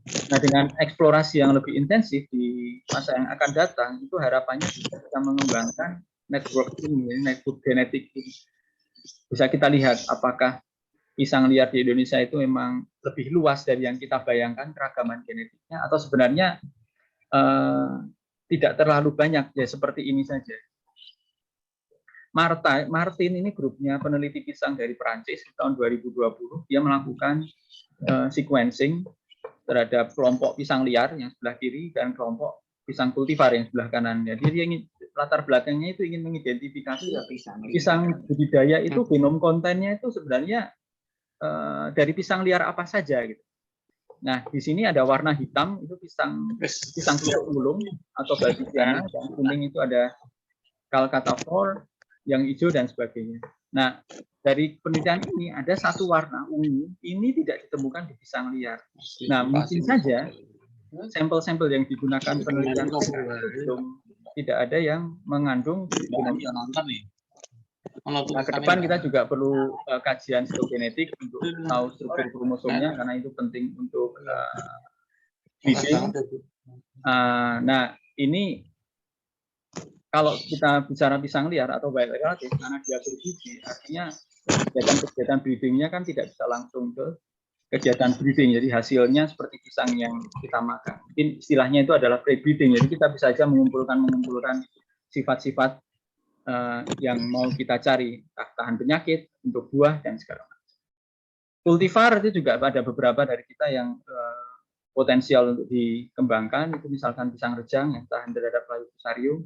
Nah, dengan eksplorasi yang lebih intensif di masa yang akan datang, itu harapannya bisa mengembangkan network ini, network genetik ini. Bisa kita lihat apakah pisang liar di Indonesia itu memang lebih luas dari yang kita bayangkan keragaman genetiknya, atau sebenarnya tidak terlalu banyak, ya seperti ini saja. Martin ini grupnya peneliti pisang dari Perancis tahun 2020, dia melakukan sequencing terhadap kelompok pisang liar yang sebelah kiri dan kelompok pisang kultivar yang sebelah kanan. Jadi dia ingin, latar belakangnya itu ingin mengidentifikasi pisang budidaya itu genom kontennya itu sebenarnya dari pisang liar apa saja gitu. Nah, di sini ada warna hitam itu pisang kulit ulung atau Balbisiana, dan kuning itu ada Calcataphore, yang hijau dan sebagainya. Nah, dari penelitian ini ada satu warna ungu ini tidak ditemukan di pisang liar. Nah, mungkin saja sampel-sampel yang digunakan penelitian itu belum tidak ada yang mengandung genom. Nah, ke depan kita juga perlu kajian sitogenetik untuk tahu struktur kromosomnya karena itu penting untuk breeding. Nah, ini kalau kita bicara pisang liar atau wild relative karena dia berbiji, artinya kegiatan breedingnya kan tidak bisa langsung ke kegiatan breeding. Jadi hasilnya seperti pisang yang kita makan. Mungkin istilahnya itu adalah pre-breeding. Jadi kita bisa saja mengumpulkan sifat-sifat yang mau kita cari, tahan penyakit, untuk buah, dan segala macam. Kultivar itu juga ada beberapa dari kita yang potensial untuk dikembangkan, itu misalkan pisang rejang yang tahan terhadap layu fusarium,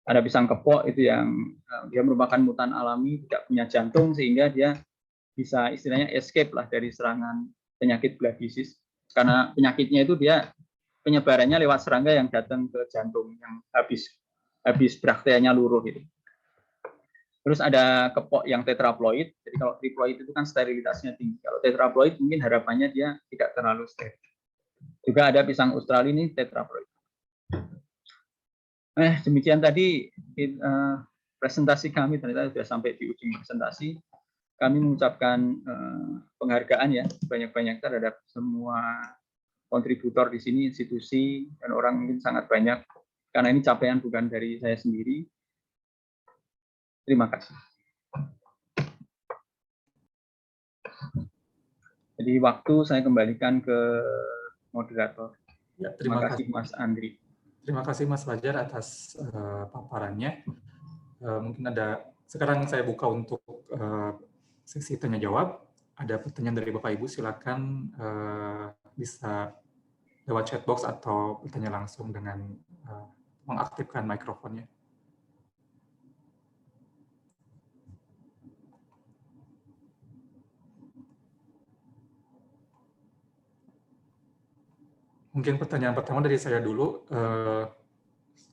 ada pisang kepok itu yang dia merupakan mutan alami, tidak punya jantung, sehingga dia bisa istilahnya escape lah dari serangan penyakit blood disease, karena penyakitnya itu dia penyebarannya lewat serangga yang datang ke jantung, yang habis bakterianya luruh gitu. Terus ada kepok yang tetraploid. Jadi kalau triploid itu kan sterilitasnya tinggi. Kalau tetraploid mungkin harapannya dia tidak terlalu steril. Juga ada pisang Australia ini tetraploid. Demikian tadi presentasi kami, ternyata sudah sampai di ujung presentasi. Kami mengucapkan penghargaan ya banyak-banyak terhadap semua kontributor di sini, institusi dan orang mungkin sangat banyak. Karena ini capaian bukan dari saya sendiri. Terima kasih. Jadi waktu saya kembalikan ke moderator. Ya, terima kasih Mas Andri. Terima kasih Mas Fajar atas paparannya. Mungkin sekarang saya buka untuk sesi tanya jawab. Ada pertanyaan dari Bapak Ibu, silakan bisa lewat chat box atau bertanya langsung dengan mengaktifkan mikrofonnya. Mungkin pertanyaan pertama dari saya dulu.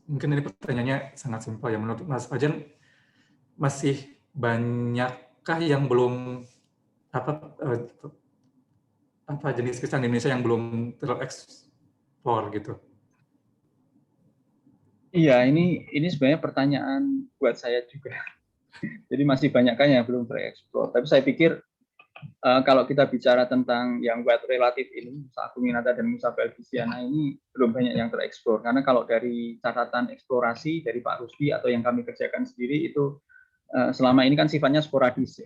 Mungkin ini pertanyaannya sangat simpel ya. Menurut Mas Fajar, masih banyakkah yang belum jenis pisang di Indonesia yang belum tereksplor gitu? Iya, ini sebenarnya pertanyaan buat saya juga. Jadi masih banyakkah yang belum tereksplor. Tapi saya pikir kalau kita bicara tentang yang wild relatif ini, Musa acuminata dan Musa balbisiana ini belum banyak yang tereksplor. Karena kalau dari catatan eksplorasi dari Pak Rusdi atau yang kami kerjakan sendiri itu selama ini kan sifatnya sporadis.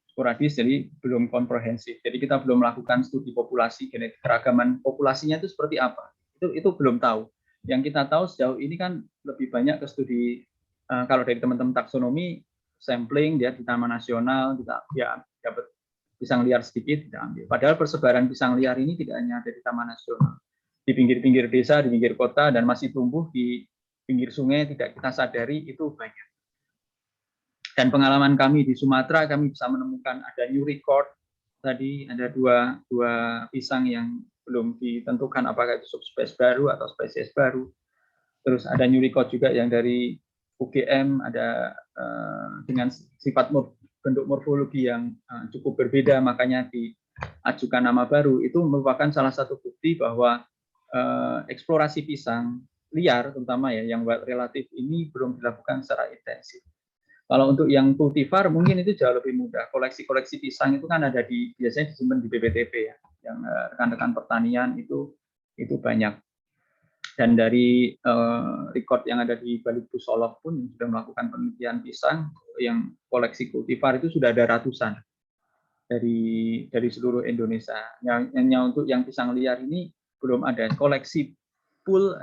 Sporadis, jadi belum komprehensif. Jadi kita belum melakukan studi populasi, genetik keragaman populasinya itu seperti apa. Itu belum tahu. Yang kita tahu sejauh ini kan lebih banyak ke studi, kalau dari teman-teman taksonomi, sampling dia di Taman Nasional, kita ya dapat pisang liar sedikit kita ambil. Padahal persebaran pisang liar ini tidak hanya ada di Taman Nasional, di pinggir-pinggir desa, di pinggir kota, dan masih tumbuh di pinggir sungai tidak kita sadari itu banyak. Dan pengalaman kami di Sumatera, kami bisa menemukan ada new record tadi, ada dua pisang yang belum ditentukan apakah itu subspesies baru atau spesies baru. Terus ada new record juga yang dari UGM, ada dengan sifat bentuk morfologi yang cukup berbeda, makanya ajukan nama baru, itu merupakan salah satu bukti bahwa eksplorasi pisang liar, terutama ya yang relatif ini belum dilakukan secara intensif. Kalau untuk yang kultivar mungkin itu jauh lebih mudah. Koleksi-koleksi pisang itu kan ada biasanya disimpan di BPTP ya, yang rekan-rekan pertanian itu banyak. Dan dari record yang ada di Balitbus Solok pun yang sudah melakukan penelitian pisang, yang koleksi kultivar itu sudah ada ratusan dari seluruh Indonesia. Yang untuk yang pisang liar ini belum ada. Koleksi pool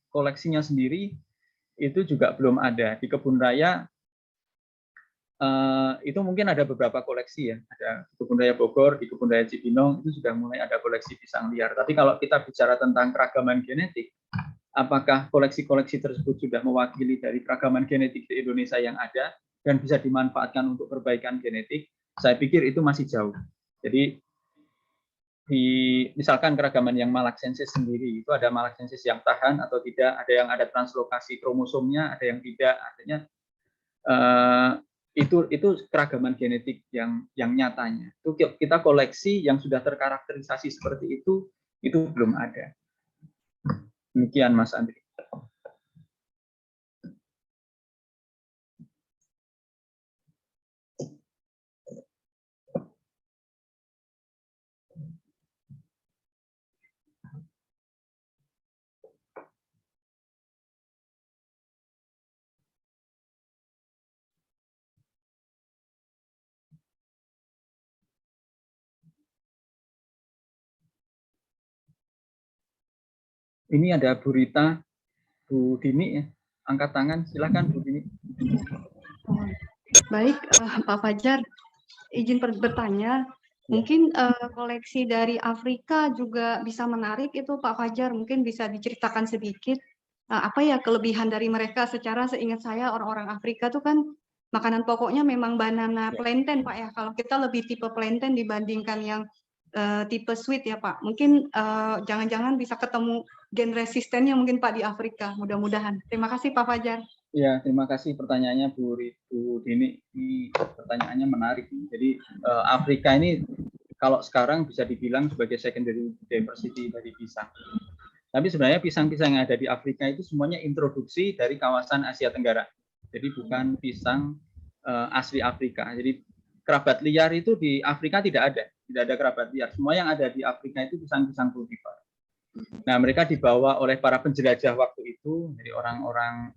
koleksinya sendiri itu juga belum ada. Di Kebun Raya itu mungkin ada beberapa koleksi ya, ada di Kebun Raya Bogor, di Kebun Raya Cibinong itu sudah mulai ada koleksi pisang liar. Tapi kalau kita bicara tentang keragaman genetik, apakah koleksi-koleksi tersebut sudah mewakili dari keragaman genetik di Indonesia yang ada dan bisa dimanfaatkan untuk perbaikan genetik? Saya pikir itu masih jauh. Jadi misalkan keragaman yang malaksensis sendiri, itu ada malaksensis yang tahan atau tidak, ada yang ada translokasi kromosomnya, ada yang tidak. Artinya itu keragaman genetik yang nyatanya. Itu kita koleksi yang sudah terkarakterisasi seperti itu belum ada. Demikian Mas Andri. Ini ada Bu Rita, Bu Dini ya, angkat tangan, silakan Bu Dini. Baik, Pak Fajar, izin bertanya, mungkin koleksi dari Afrika juga bisa menarik itu Pak Fajar, mungkin bisa diceritakan sedikit apa ya kelebihan dari mereka. Secara seingat saya orang-orang Afrika tuh kan makanan pokoknya memang banana plantain Pak ya, kalau kita lebih tipe plantain dibandingkan yang tipe sweet ya Pak. Mungkin jangan-jangan bisa ketemu gen resistennya mungkin Pak di Afrika, mudah-mudahan. Terima kasih Pak Fajar. Ya, terima kasih pertanyaannya Bu Dini. Ini pertanyaannya menarik. Jadi Afrika ini kalau sekarang bisa dibilang sebagai secondary diversity dari pisang. Tapi sebenarnya pisang-pisang yang ada di Afrika itu semuanya introduksi dari kawasan Asia Tenggara. Jadi bukan pisang asli Afrika. Jadi kerabat liar itu di Afrika tidak ada kerabat liar. Semua yang ada di Afrika itu pisang-pisang kultivar. Nah, mereka dibawa oleh para penjelajah waktu itu, dari orang-orang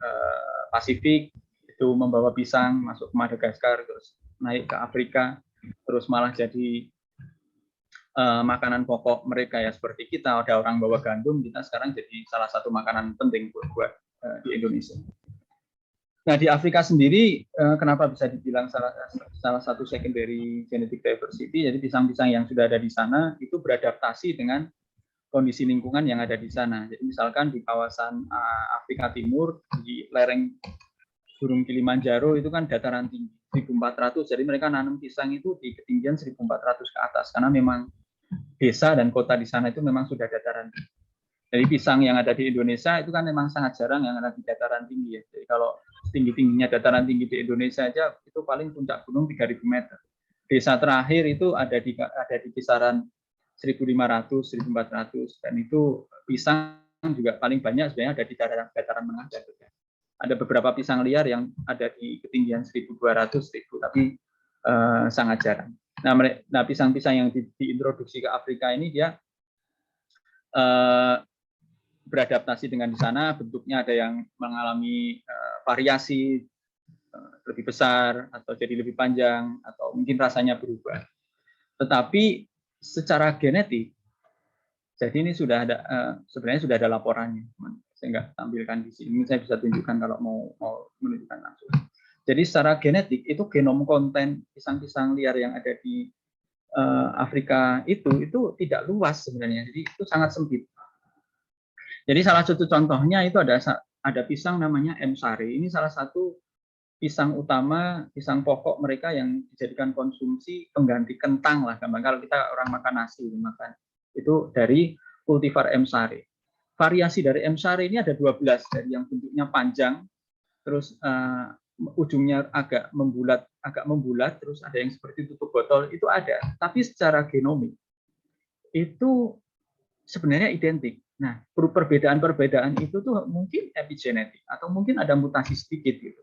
Pasifik, itu membawa pisang masuk ke Madagaskar, terus naik ke Afrika, terus malah jadi makanan pokok mereka ya, seperti kita, ada orang bawa gandum, kita sekarang jadi salah satu makanan penting buat di Indonesia. Nah, di Afrika sendiri, kenapa bisa dibilang salah satu secondary genetic diversity, jadi pisang-pisang yang sudah ada di sana, itu beradaptasi dengan kondisi lingkungan yang ada di sana. Jadi misalkan di kawasan Afrika Timur, di lereng Gunung Kilimanjaro itu kan dataran tinggi 1.400, jadi mereka nanam pisang itu di ketinggian 1.400 ke atas, karena memang desa dan kota di sana itu memang sudah dataran tinggi. Jadi pisang yang ada di Indonesia itu kan memang sangat jarang yang ada di dataran tinggi ya. Jadi kalau tinggi-tingginya dataran tinggi di Indonesia aja itu paling puncak gunung 3.000 meter. Desa terakhir itu ada di kisaran 1.500, 1.400, dan itu pisang juga paling banyak sebenarnya ada di dataran menengah dan rendah. Ada beberapa pisang liar yang ada di ketinggian 1.200, 1.000, tapi sangat jarang. Nah, pisang-pisang yang diintroduksi ke Afrika ini dia beradaptasi dengan di sana, bentuknya ada yang mengalami variasi lebih besar atau jadi lebih panjang atau mungkin rasanya berubah. Tetapi secara genetik, jadi ini sudah ada sebenarnya sudah ada laporannya. Saya nggak tampilkan di sini, saya bisa tunjukkan kalau mau menunjukkan langsung. Jadi secara genetik itu genom konten pisang-pisang liar yang ada di Afrika itu tidak luas sebenarnya, jadi itu sangat sempit. Jadi salah satu contohnya itu ada pisang namanya M. Sari. Ini salah satu pisang utama, pisang pokok mereka yang dijadikan konsumsi pengganti kentang lah, kalau kita orang makan nasi makan itu dari kultivar M. Sari. Variasi dari M. Sari ini ada 12, dari yang bentuknya panjang, terus ujungnya agak membulat, terus ada yang seperti tutup botol, itu ada. Tapi secara genomik itu sebenarnya identik. Nah, perbedaan-perbedaan itu tuh mungkin epigenetik atau mungkin ada mutasi sedikit gitu.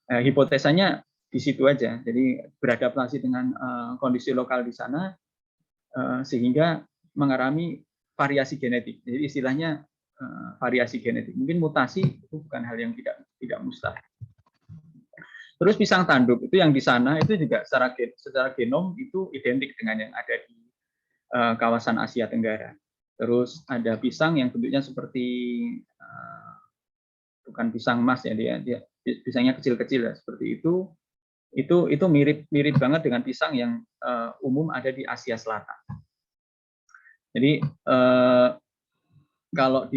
Hipotesanya di situ aja. Jadi beradaptasi dengan kondisi lokal di sana sehingga mengalami variasi genetik. Jadi istilahnya variasi genetik. Mungkin mutasi itu bukan hal yang tidak mustahil. Terus pisang tanduk itu yang di sana itu juga secara genom itu identik dengan yang ada di kawasan Asia Tenggara. Terus ada pisang yang bentuknya seperti bukan pisang emas ya, dia pisangnya kecil-kecil ya, seperti itu. Itu mirip banget dengan pisang yang umum ada di Asia Selatan. Jadi kalau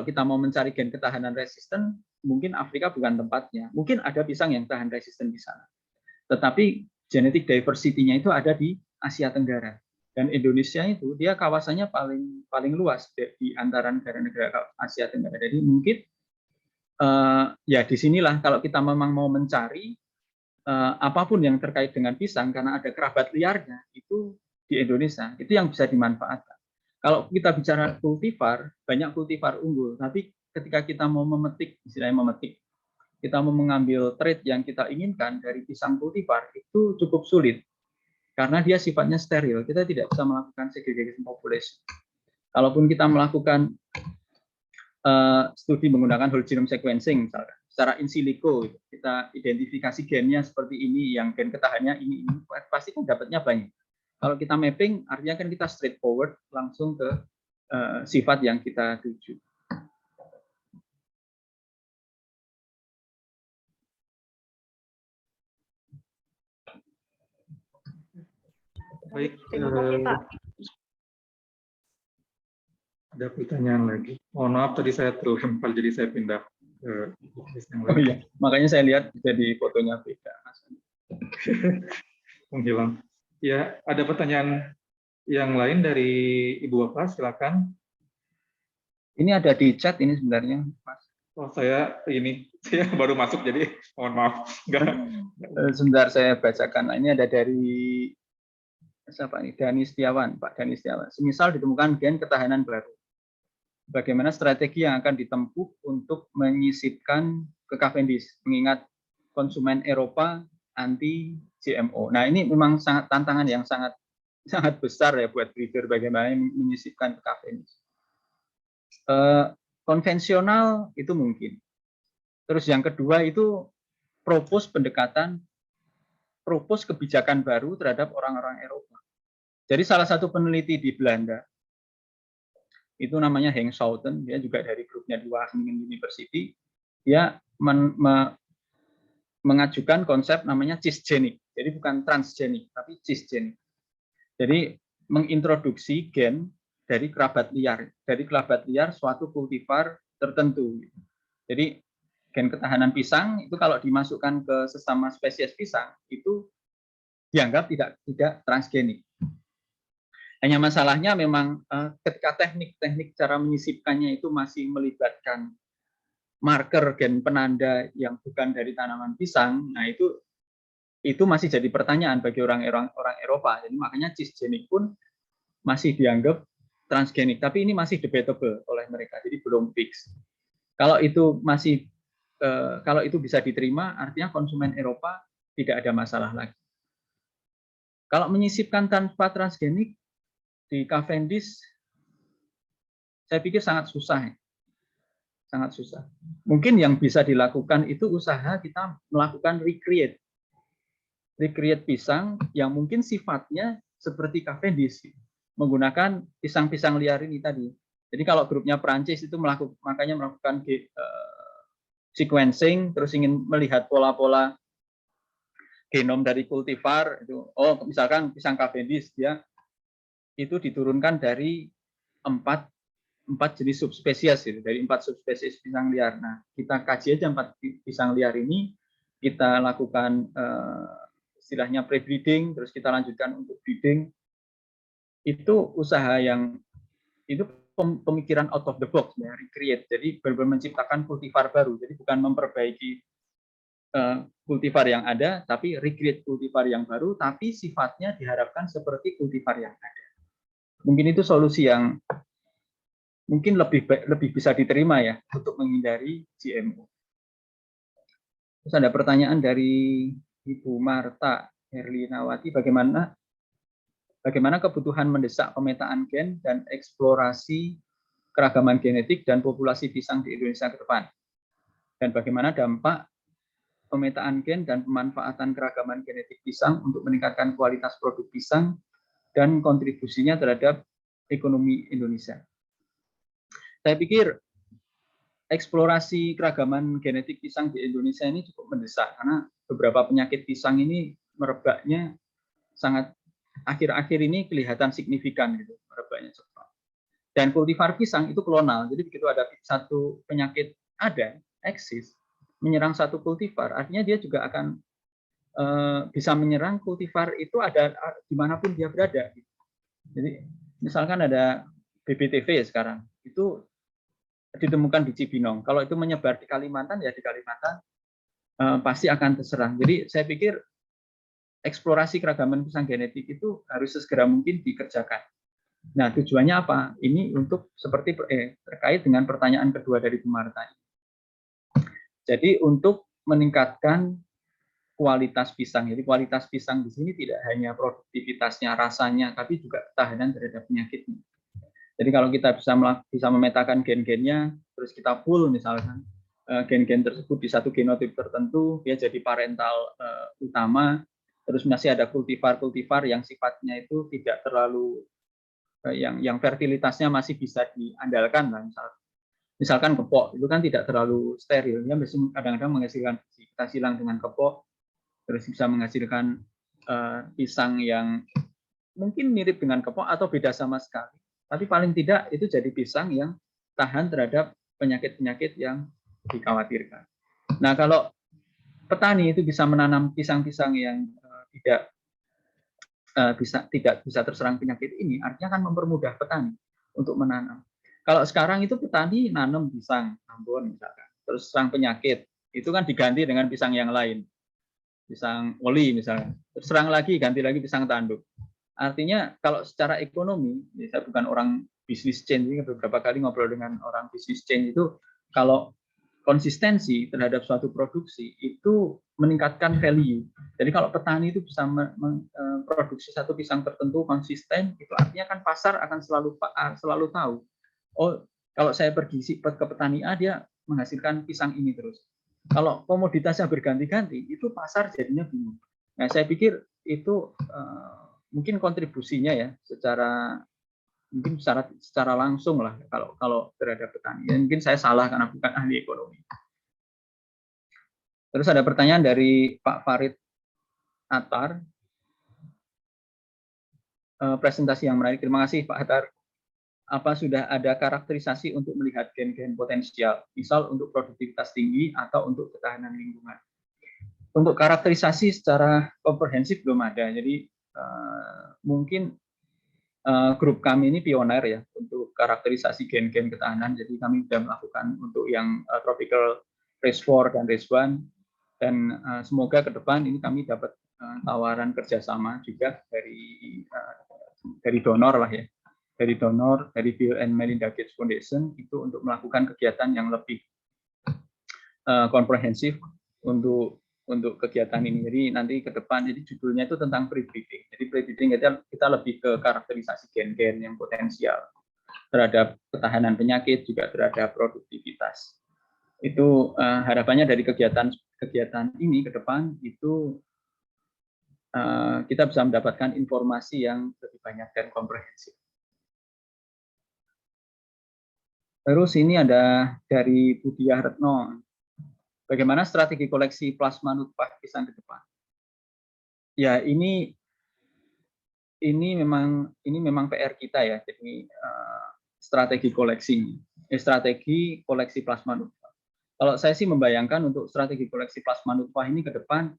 kita mau mencari gen ketahanan resisten, mungkin Afrika bukan tempatnya. Mungkin ada pisang yang tahan resisten di sana. Tetapi genetic diversity-nya itu ada di Asia Tenggara. Dan Indonesia itu dia kawasannya paling luas di antara negara-negara Asia Tenggara. Jadi mungkin ya disinilah kalau kita memang mau mencari apapun yang terkait dengan pisang karena ada kerabat liarnya itu di Indonesia itu yang bisa dimanfaatkan. Kalau kita bicara kultivar, banyak kultivar unggul. Tapi ketika kita mau memetik, istilahnya memetik, kita mau mengambil trait yang kita inginkan dari pisang kultivar itu cukup sulit karena dia sifatnya steril. Kita tidak bisa melakukan segregation population. Kalaupun kita melakukan studi menggunakan whole genome sequencing, misalkan secara in silico, kita identifikasi gennya seperti ini, yang gen ketahanannya ini pasti kan dapatnya banyak. Kalau kita mapping, artinya kan kita straightforward langsung ke sifat yang kita tuju. Baik, Terima kasih, Pak. ada pertanyaan lagi. Mohon maaf tadi saya terlempar, jadi saya pindah ke yang Oh lain. iya, makanya saya lihat jadi fotonya beda. Menghilang. Ya, ada pertanyaan yang lain dari Ibu Bapak, silakan. Ini ada di chat ini sebenarnya, Mas. Oh, saya baru masuk, jadi mohon maaf. Sebentar saya bacakan. Ini ada dari siapa ini? Dani Setiawan, Pak Dani Setiawan. Semisal ditemukan gen ketahanan baru, bagaimana strategi yang akan ditempuh untuk menyisipkan ke Cavendish, mengingat konsumen Eropa anti GMO. Nah, ini memang sangat tantangan yang sangat besar ya buat breeder, bagaimana menyisipkan ke Cavendish. Konvensional itu mungkin. Terus yang kedua itu propose kebijakan baru terhadap orang-orang Eropa. Jadi salah satu peneliti di Belanda itu namanya Henk Schouten, dia juga dari grupnya di Wageningen University, dia mengajukan konsep namanya cisgenic. Jadi bukan transgenik, tapi cisgenic. Jadi mengintroduksi gen dari kerabat liar suatu kultivar tertentu. Jadi gen ketahanan pisang itu kalau dimasukkan ke sesama spesies pisang itu dianggap tidak transgenik. Hanya masalahnya memang ketika teknik cara menyisipkannya itu masih melibatkan marker gen penanda yang bukan dari tanaman pisang, nah itu masih jadi pertanyaan bagi orang Eropa. Jadi makanya cisgenik pun masih dianggap transgenik, tapi ini masih debatable oleh mereka, jadi belum fix. Kalau itu bisa diterima, artinya konsumen Eropa tidak ada masalah lagi. Kalau menyisipkan tanpa transgenik di Cavendish, saya pikir sangat susah. Sangat susah. Mungkin yang bisa dilakukan itu usaha kita melakukan recreate pisang yang mungkin sifatnya seperti Cavendish, menggunakan pisang-pisang liar ini tadi. Jadi kalau grupnya Prancis itu melakukan sequencing, terus ingin melihat pola-pola genom dari kultivar itu. Oh, misalkan pisang Cavendish dia itu diturunkan dari 4 jenis subspesies itu, dari 4 subspesies pisang liar. Nah, kita kaji aja 4 pisang liar ini, kita lakukan istilahnya pre-breeding, terus kita lanjutkan untuk breeding. Itu usaha yang itu pemikiran out of the box ya, recreate. Jadi benar-benar menciptakan kultivar baru. Jadi bukan memperbaiki kultivar yang ada, tapi recreate kultivar yang baru, tapi sifatnya diharapkan seperti kultivar yang ada. Mungkin itu solusi yang mungkin lebih bisa diterima ya untuk menghindari GMO. Terus ada pertanyaan dari Ibu Marta Herlinawati, bagaimana kebutuhan mendesak pemetaan gen dan eksplorasi keragaman genetik dan populasi pisang di Indonesia ke depan, dan bagaimana dampak pemetaan gen dan pemanfaatan keragaman genetik pisang untuk meningkatkan kualitas produk pisang dan kontribusinya terhadap ekonomi Indonesia. Saya pikir eksplorasi keragaman genetik pisang di Indonesia ini cukup mendesak karena beberapa penyakit pisang ini merebaknya sangat akhir-akhir ini kelihatan signifikan gitu, merebaknya cepat. Dan kultivar pisang itu klonal, jadi begitu ada satu penyakit eksis menyerang satu kultivar, artinya dia juga akan bisa menyerang kultivar itu ada dimanapun dia berada. Jadi misalkan ada BBTV sekarang itu ditemukan di Cibinong. Kalau itu menyebar di Kalimantan, ya di Kalimantan pasti akan terserang. Jadi saya pikir eksplorasi keragaman pisang genetik itu harus sesegera mungkin dikerjakan. Nah, tujuannya apa? Ini untuk seperti terkait dengan pertanyaan kedua dari Bu Marta. Jadi untuk meningkatkan kualitas pisang. Jadi kualitas pisang di sini tidak hanya produktivitasnya, rasanya, tapi juga ketahanan terhadap penyakitnya. Jadi kalau kita bisa memetakan gen-gennya, terus kita pull misalkan gen-gen tersebut di satu genotip tertentu, dia jadi parental utama, terus masih ada kultivar-kultivar yang sifatnya itu tidak terlalu yang fertilitasnya masih bisa diandalkan lah, misalkan kepok itu kan tidak terlalu steril, ya kadang-kadang menghasilkan kita silang dengan kepok, terus bisa menghasilkan pisang yang mungkin mirip dengan kepok atau beda sama sekali. Tapi paling tidak itu jadi pisang yang tahan terhadap penyakit-penyakit yang dikhawatirkan. Nah, kalau petani itu bisa menanam pisang-pisang yang tidak bisa terserang penyakit ini, artinya akan mempermudah petani untuk menanam. Kalau sekarang itu petani nanam pisang Ambon misalkan, terus serang penyakit, itu kan diganti dengan pisang yang lain, pisang oli misalnya, terus serang lagi, ganti lagi pisang tanduk. Artinya kalau secara ekonomi, saya bukan orang bisnis chain, beberapa kali ngobrol dengan orang bisnis chain itu, kalau konsistensi terhadap suatu produksi itu meningkatkan value. Jadi kalau petani itu bisa memproduksi satu pisang tertentu konsisten, itu artinya kan pasar akan selalu tahu. Oh, kalau saya pergi ke petani A, dia menghasilkan pisang ini terus. Kalau komoditasnya berganti-ganti, itu pasar jadinya bingung. Nah, saya pikir itu mungkin kontribusinya ya mungkin secara langsung lah kalau terhadap petani. Ya, mungkin saya salah karena bukan ahli ekonomi. Terus ada pertanyaan dari Pak Farid Atar. Presentasi yang menarik. Terima kasih Pak Atar. Apa sudah ada karakterisasi untuk melihat gen-gen potensial, misal untuk produktivitas tinggi atau untuk ketahanan lingkungan? Untuk karakterisasi secara komprehensif belum ada. Jadi mungkin grup kami ini pioner ya untuk karakterisasi gen-gen ketahanan. Jadi kami sudah melakukan untuk yang tropical race 4 dan race 1, dan semoga ke depan ini kami dapat tawaran kerjasama juga dari donor lah ya, dari Bill and Melinda Gates Foundation itu untuk melakukan kegiatan yang lebih komprehensif untuk kegiatan ini. Jadi nanti ke depan, jadi judulnya itu tentang pre-breeding. Jadi pre-breeding kita lebih ke karakterisasi gen-gen yang potensial terhadap ketahanan penyakit, juga terhadap produktivitas. Itu harapannya dari kegiatan ini ke depan itu kita bisa mendapatkan informasi yang lebih banyak dan komprehensif. Terus ini ada dari Budiah Retno. Bagaimana strategi koleksi plasma nutfah pisang ke depan? Ya, ini memang PR kita ya. Jadi strategi koleksi plasma nutfah. Kalau saya sih membayangkan untuk strategi koleksi plasma nutfah ini ke depan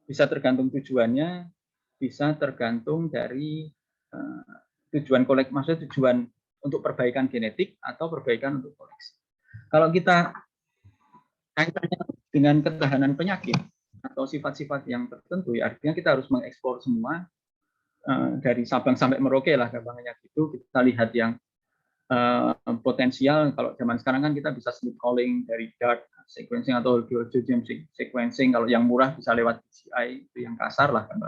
bisa tergantung tujuannya, bisa tergantung dari tujuan koleksi, maksudnya tujuan untuk perbaikan genetik atau perbaikan untuk koleksi. Kalau kita kaitannya dengan ketahanan penyakit atau sifat-sifat yang tertentu, ya artinya kita harus mengeksplor semua dari Sabang sampai Merauke lah gampangnya gitu. Kita lihat yang potensial. Kalau zaman sekarang kan kita bisa sleep calling dari DART sequencing atau whole genome sequencing. Kalau yang murah bisa lewat BCI, itu yang kasar lah kan.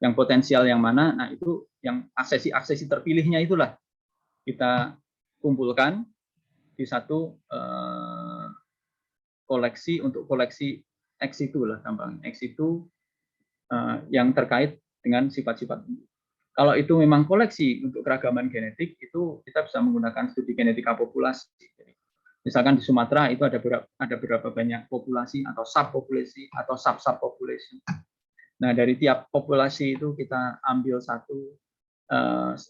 Yang potensial yang mana? Nah itu yang aksesi terpilihnya itulah kita kumpulkan di satu koleksi untuk koleksi ex situ lah gampang. Ex situ yang terkait dengan sifat-sifat. Kalau itu memang koleksi untuk keragaman genetik, itu kita bisa menggunakan studi genetika populasi. Misalkan di Sumatera itu ada berapa banyak populasi atau subpopulasi atau sub-subpopulasi. Nah, dari tiap populasi itu kita ambil satu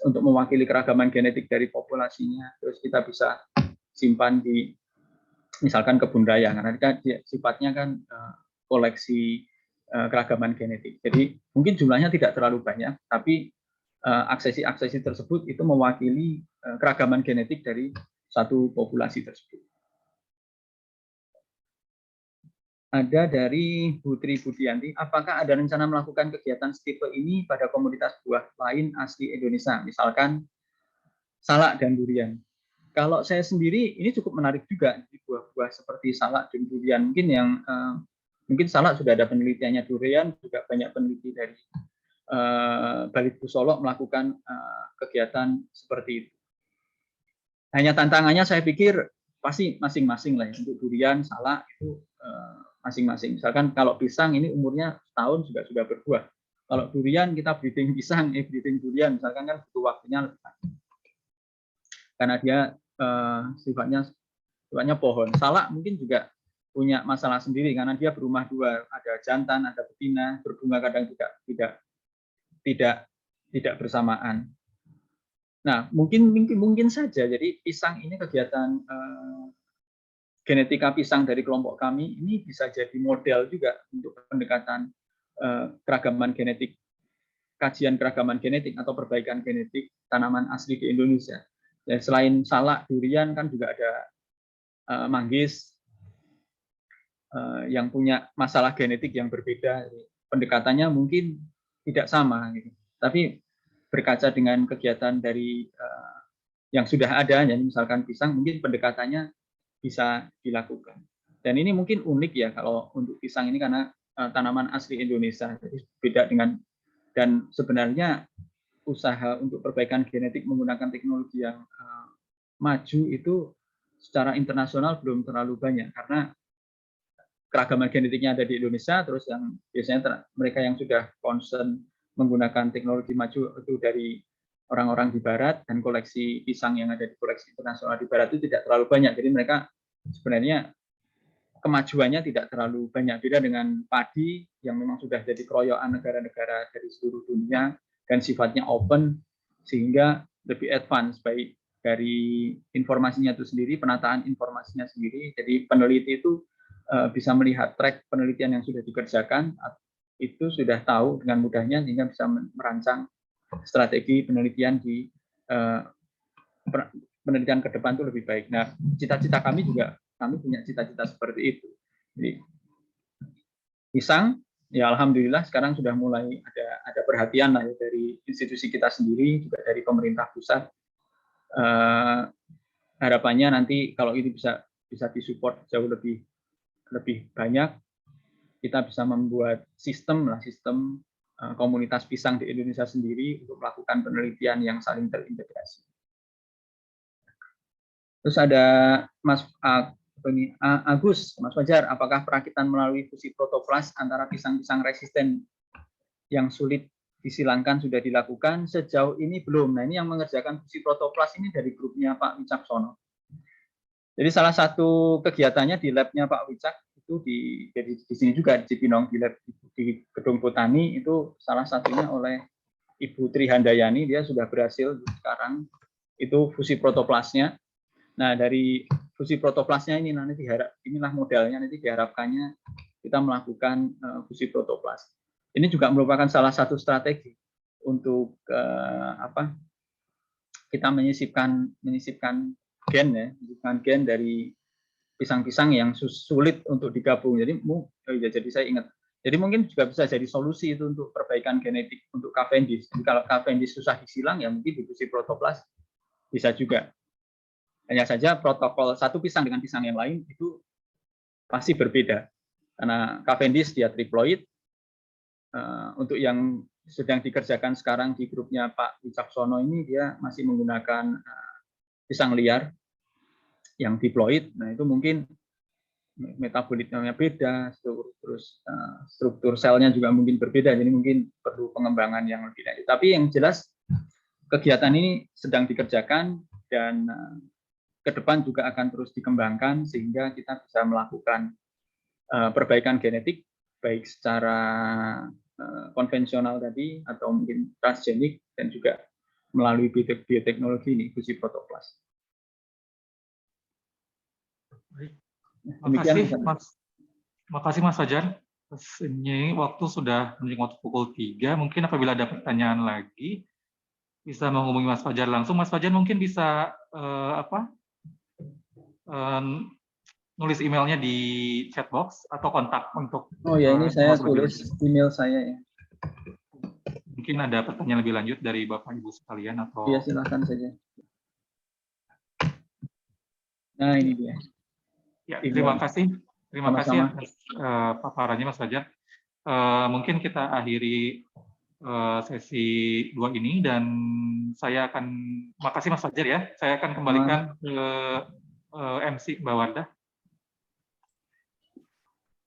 untuk mewakili keragaman genetik dari populasinya, terus kita bisa simpan di misalkan kebun raya, karena sifatnya kan koleksi keragaman genetik. Jadi mungkin jumlahnya tidak terlalu banyak, tapi aksesi tersebut itu mewakili keragaman genetik dari satu populasi tersebut. Ada dari Bu Tri Budianti, apakah ada rencana melakukan kegiatan setipe ini pada komunitas buah lain asli Indonesia, misalkan salak dan durian? Kalau saya sendiri ini cukup menarik juga, buah-buah seperti salak dan durian. Mungkin salak sudah ada penelitiannya, durian juga banyak peneliti dari Balitbus Solo melakukan kegiatan seperti itu. Hanya tantangannya saya pikir pasti masing-masing lah ya. Untuk durian, salak itu masing-masing. Misalkan kalau pisang ini umurnya setahun sudah berbuah. Kalau durian kita breeding pisang, breeding durian misalkan kan butuh waktunya lebih panjang. Karena dia sifatnya pohon. Salak mungkin juga punya masalah sendiri karena dia berumah dua, ada jantan, ada betina, berbunga kadang tidak bersamaan. Nah, mungkin saja. Jadi pisang ini kegiatan genetika pisang dari kelompok kami ini bisa jadi model juga untuk pendekatan keragaman genetik, kajian keragaman genetik atau perbaikan genetik tanaman asli di Indonesia. Dan selain salak, durian kan juga ada manggis yang punya masalah genetik yang berbeda. Pendekatannya mungkin tidak sama, gitu. Tapi berkaca dengan kegiatan dari yang sudah ada, ya, misalkan pisang, mungkin pendekatannya bisa dilakukan. Dan ini mungkin unik ya kalau untuk pisang ini karena tanaman asli Indonesia, jadi beda dengan, dan sebenarnya usaha untuk perbaikan genetik menggunakan teknologi yang maju itu secara internasional belum terlalu banyak karena keragaman genetiknya ada di Indonesia, terus yang biasanya mereka yang sudah concern menggunakan teknologi maju itu dari orang-orang di Barat, dan koleksi pisang yang ada di koleksi internasional di Barat itu tidak terlalu banyak. Jadi mereka sebenarnya kemajuannya tidak terlalu banyak. Beda dengan padi yang memang sudah jadi keroyokan negara-negara dari seluruh dunia dan sifatnya open sehingga lebih advance baik dari informasinya itu sendiri, penataan informasinya sendiri. Jadi peneliti itu bisa melihat track penelitian yang sudah dikerjakan, itu sudah tahu dengan mudahnya sehingga bisa merancang strategi penelitian di penelitian ke depan itu lebih baik. Nah, cita-cita kami punya cita-cita seperti itu. Jadi pisang, ya alhamdulillah sekarang sudah mulai ada perhatian lah ya dari institusi kita sendiri, juga dari pemerintah pusat. Harapannya nanti kalau ini bisa disupport jauh lebih banyak, kita bisa membuat sistem komunitas pisang di Indonesia sendiri untuk melakukan penelitian yang saling terintegrasi. Terus ada Mas Agus, Mas Fajar, apakah perakitan melalui fusi protoplas antara pisang-pisang resisten yang sulit disilangkan sudah dilakukan? Sejauh ini belum. Nah, ini yang mengerjakan fusi protoplas ini dari grupnya Pak Wicaksono. Jadi salah satu kegiatannya di labnya Pak Wicak itu di sini juga di Cipinong, di lab di Gedung Botani, itu salah satunya oleh Ibu Tri Handayani. Dia sudah berhasil sekarang itu fusi protoplasnya. Nah, dari fusi protoplasnya ini nanti inilah modelnya, nanti diharapkannya kita melakukan fusi protoplas. Ini juga merupakan salah satu strategi untuk kita menyisipkan gen ya, menyisipkan gen dari pisang-pisang yang sulit untuk digabung. Jadi saya ingat. Jadi mungkin juga bisa jadi solusi itu untuk perbaikan genetik untuk Cavendish. Jadi kalau Cavendish susah disilang, ya mungkin difusi protoplas bisa juga. Hanya saja protokol satu pisang dengan pisang yang lain itu pasti berbeda. Karena Cavendish dia triploid. Untuk yang sedang dikerjakan sekarang di grupnya Pak Wicaksono ini, dia masih menggunakan pisang liar yang diploid. Nah itu mungkin metabolitnya beda, terus struktur selnya juga mungkin berbeda, jadi mungkin perlu pengembangan yang lebih lanjut. Tapi yang jelas kegiatan ini sedang dikerjakan dan ke depan juga akan terus dikembangkan sehingga kita bisa melakukan perbaikan genetik baik secara konvensional tadi atau mungkin transgenik dan juga melalui bioteknologi ini fusi protoplas. Makasih Mas Fajar. Ini waktu sudah menjelang waktu pukul 3. Mungkin apabila ada pertanyaan lagi bisa menghubungi Mas Fajar langsung. Mas Fajar mungkin bisa nulis emailnya di chat box atau kontak untuk. Oh ya, ini saya tulis email saya ya. Mungkin ada pertanyaan lebih lanjut dari Bapak Ibu sekalian atau. Iya, silakan saja. Nah ini dia. Ya, terima kasih. Terima kasih atas paparannya Mas Fajar. Mungkin kita akhiri sesi 2 ini dan saya akan, makasih Mas Fajar ya, saya akan kembalikan ke MC Mbak Wardah.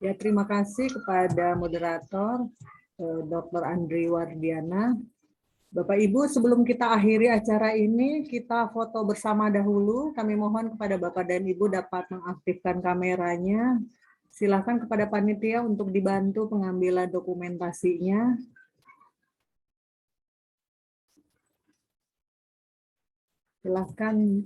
Ya, terima kasih kepada moderator Dr. Andri Wardiana. Bapak Ibu, sebelum kita akhiri acara ini, kita foto bersama dahulu. Kami mohon kepada Bapak dan Ibu dapat mengaktifkan kameranya. Silakan kepada panitia untuk dibantu pengambilan dokumentasinya. Silakan.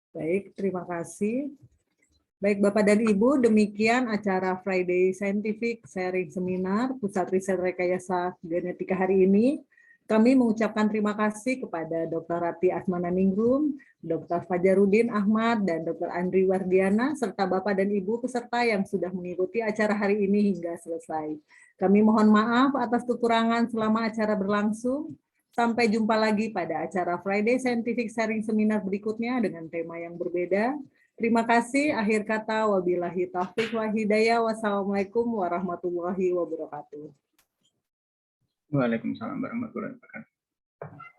Baik, terima kasih. Baik Bapak dan Ibu, demikian acara Friday Scientific Sharing Seminar Pusat Riset Rekayasa Genetika hari ini. Kami mengucapkan terima kasih kepada Dr. Rati Asmananingrum, Dr. Fajarudin Ahmad, dan Dr. Andri Wardiana, serta Bapak dan Ibu peserta yang sudah mengikuti acara hari ini hingga selesai. Kami mohon maaf atas kekurangan selama acara berlangsung. Sampai jumpa lagi pada acara Friday Scientific Sharing Seminar berikutnya dengan tema yang berbeda. Terima kasih. Akhir kata, wabillahi taufiq wa hidayah. Wassalamualaikum warahmatullahi wabarakatuh. Waalaikumsalam warahmatullahi wabarakatuh.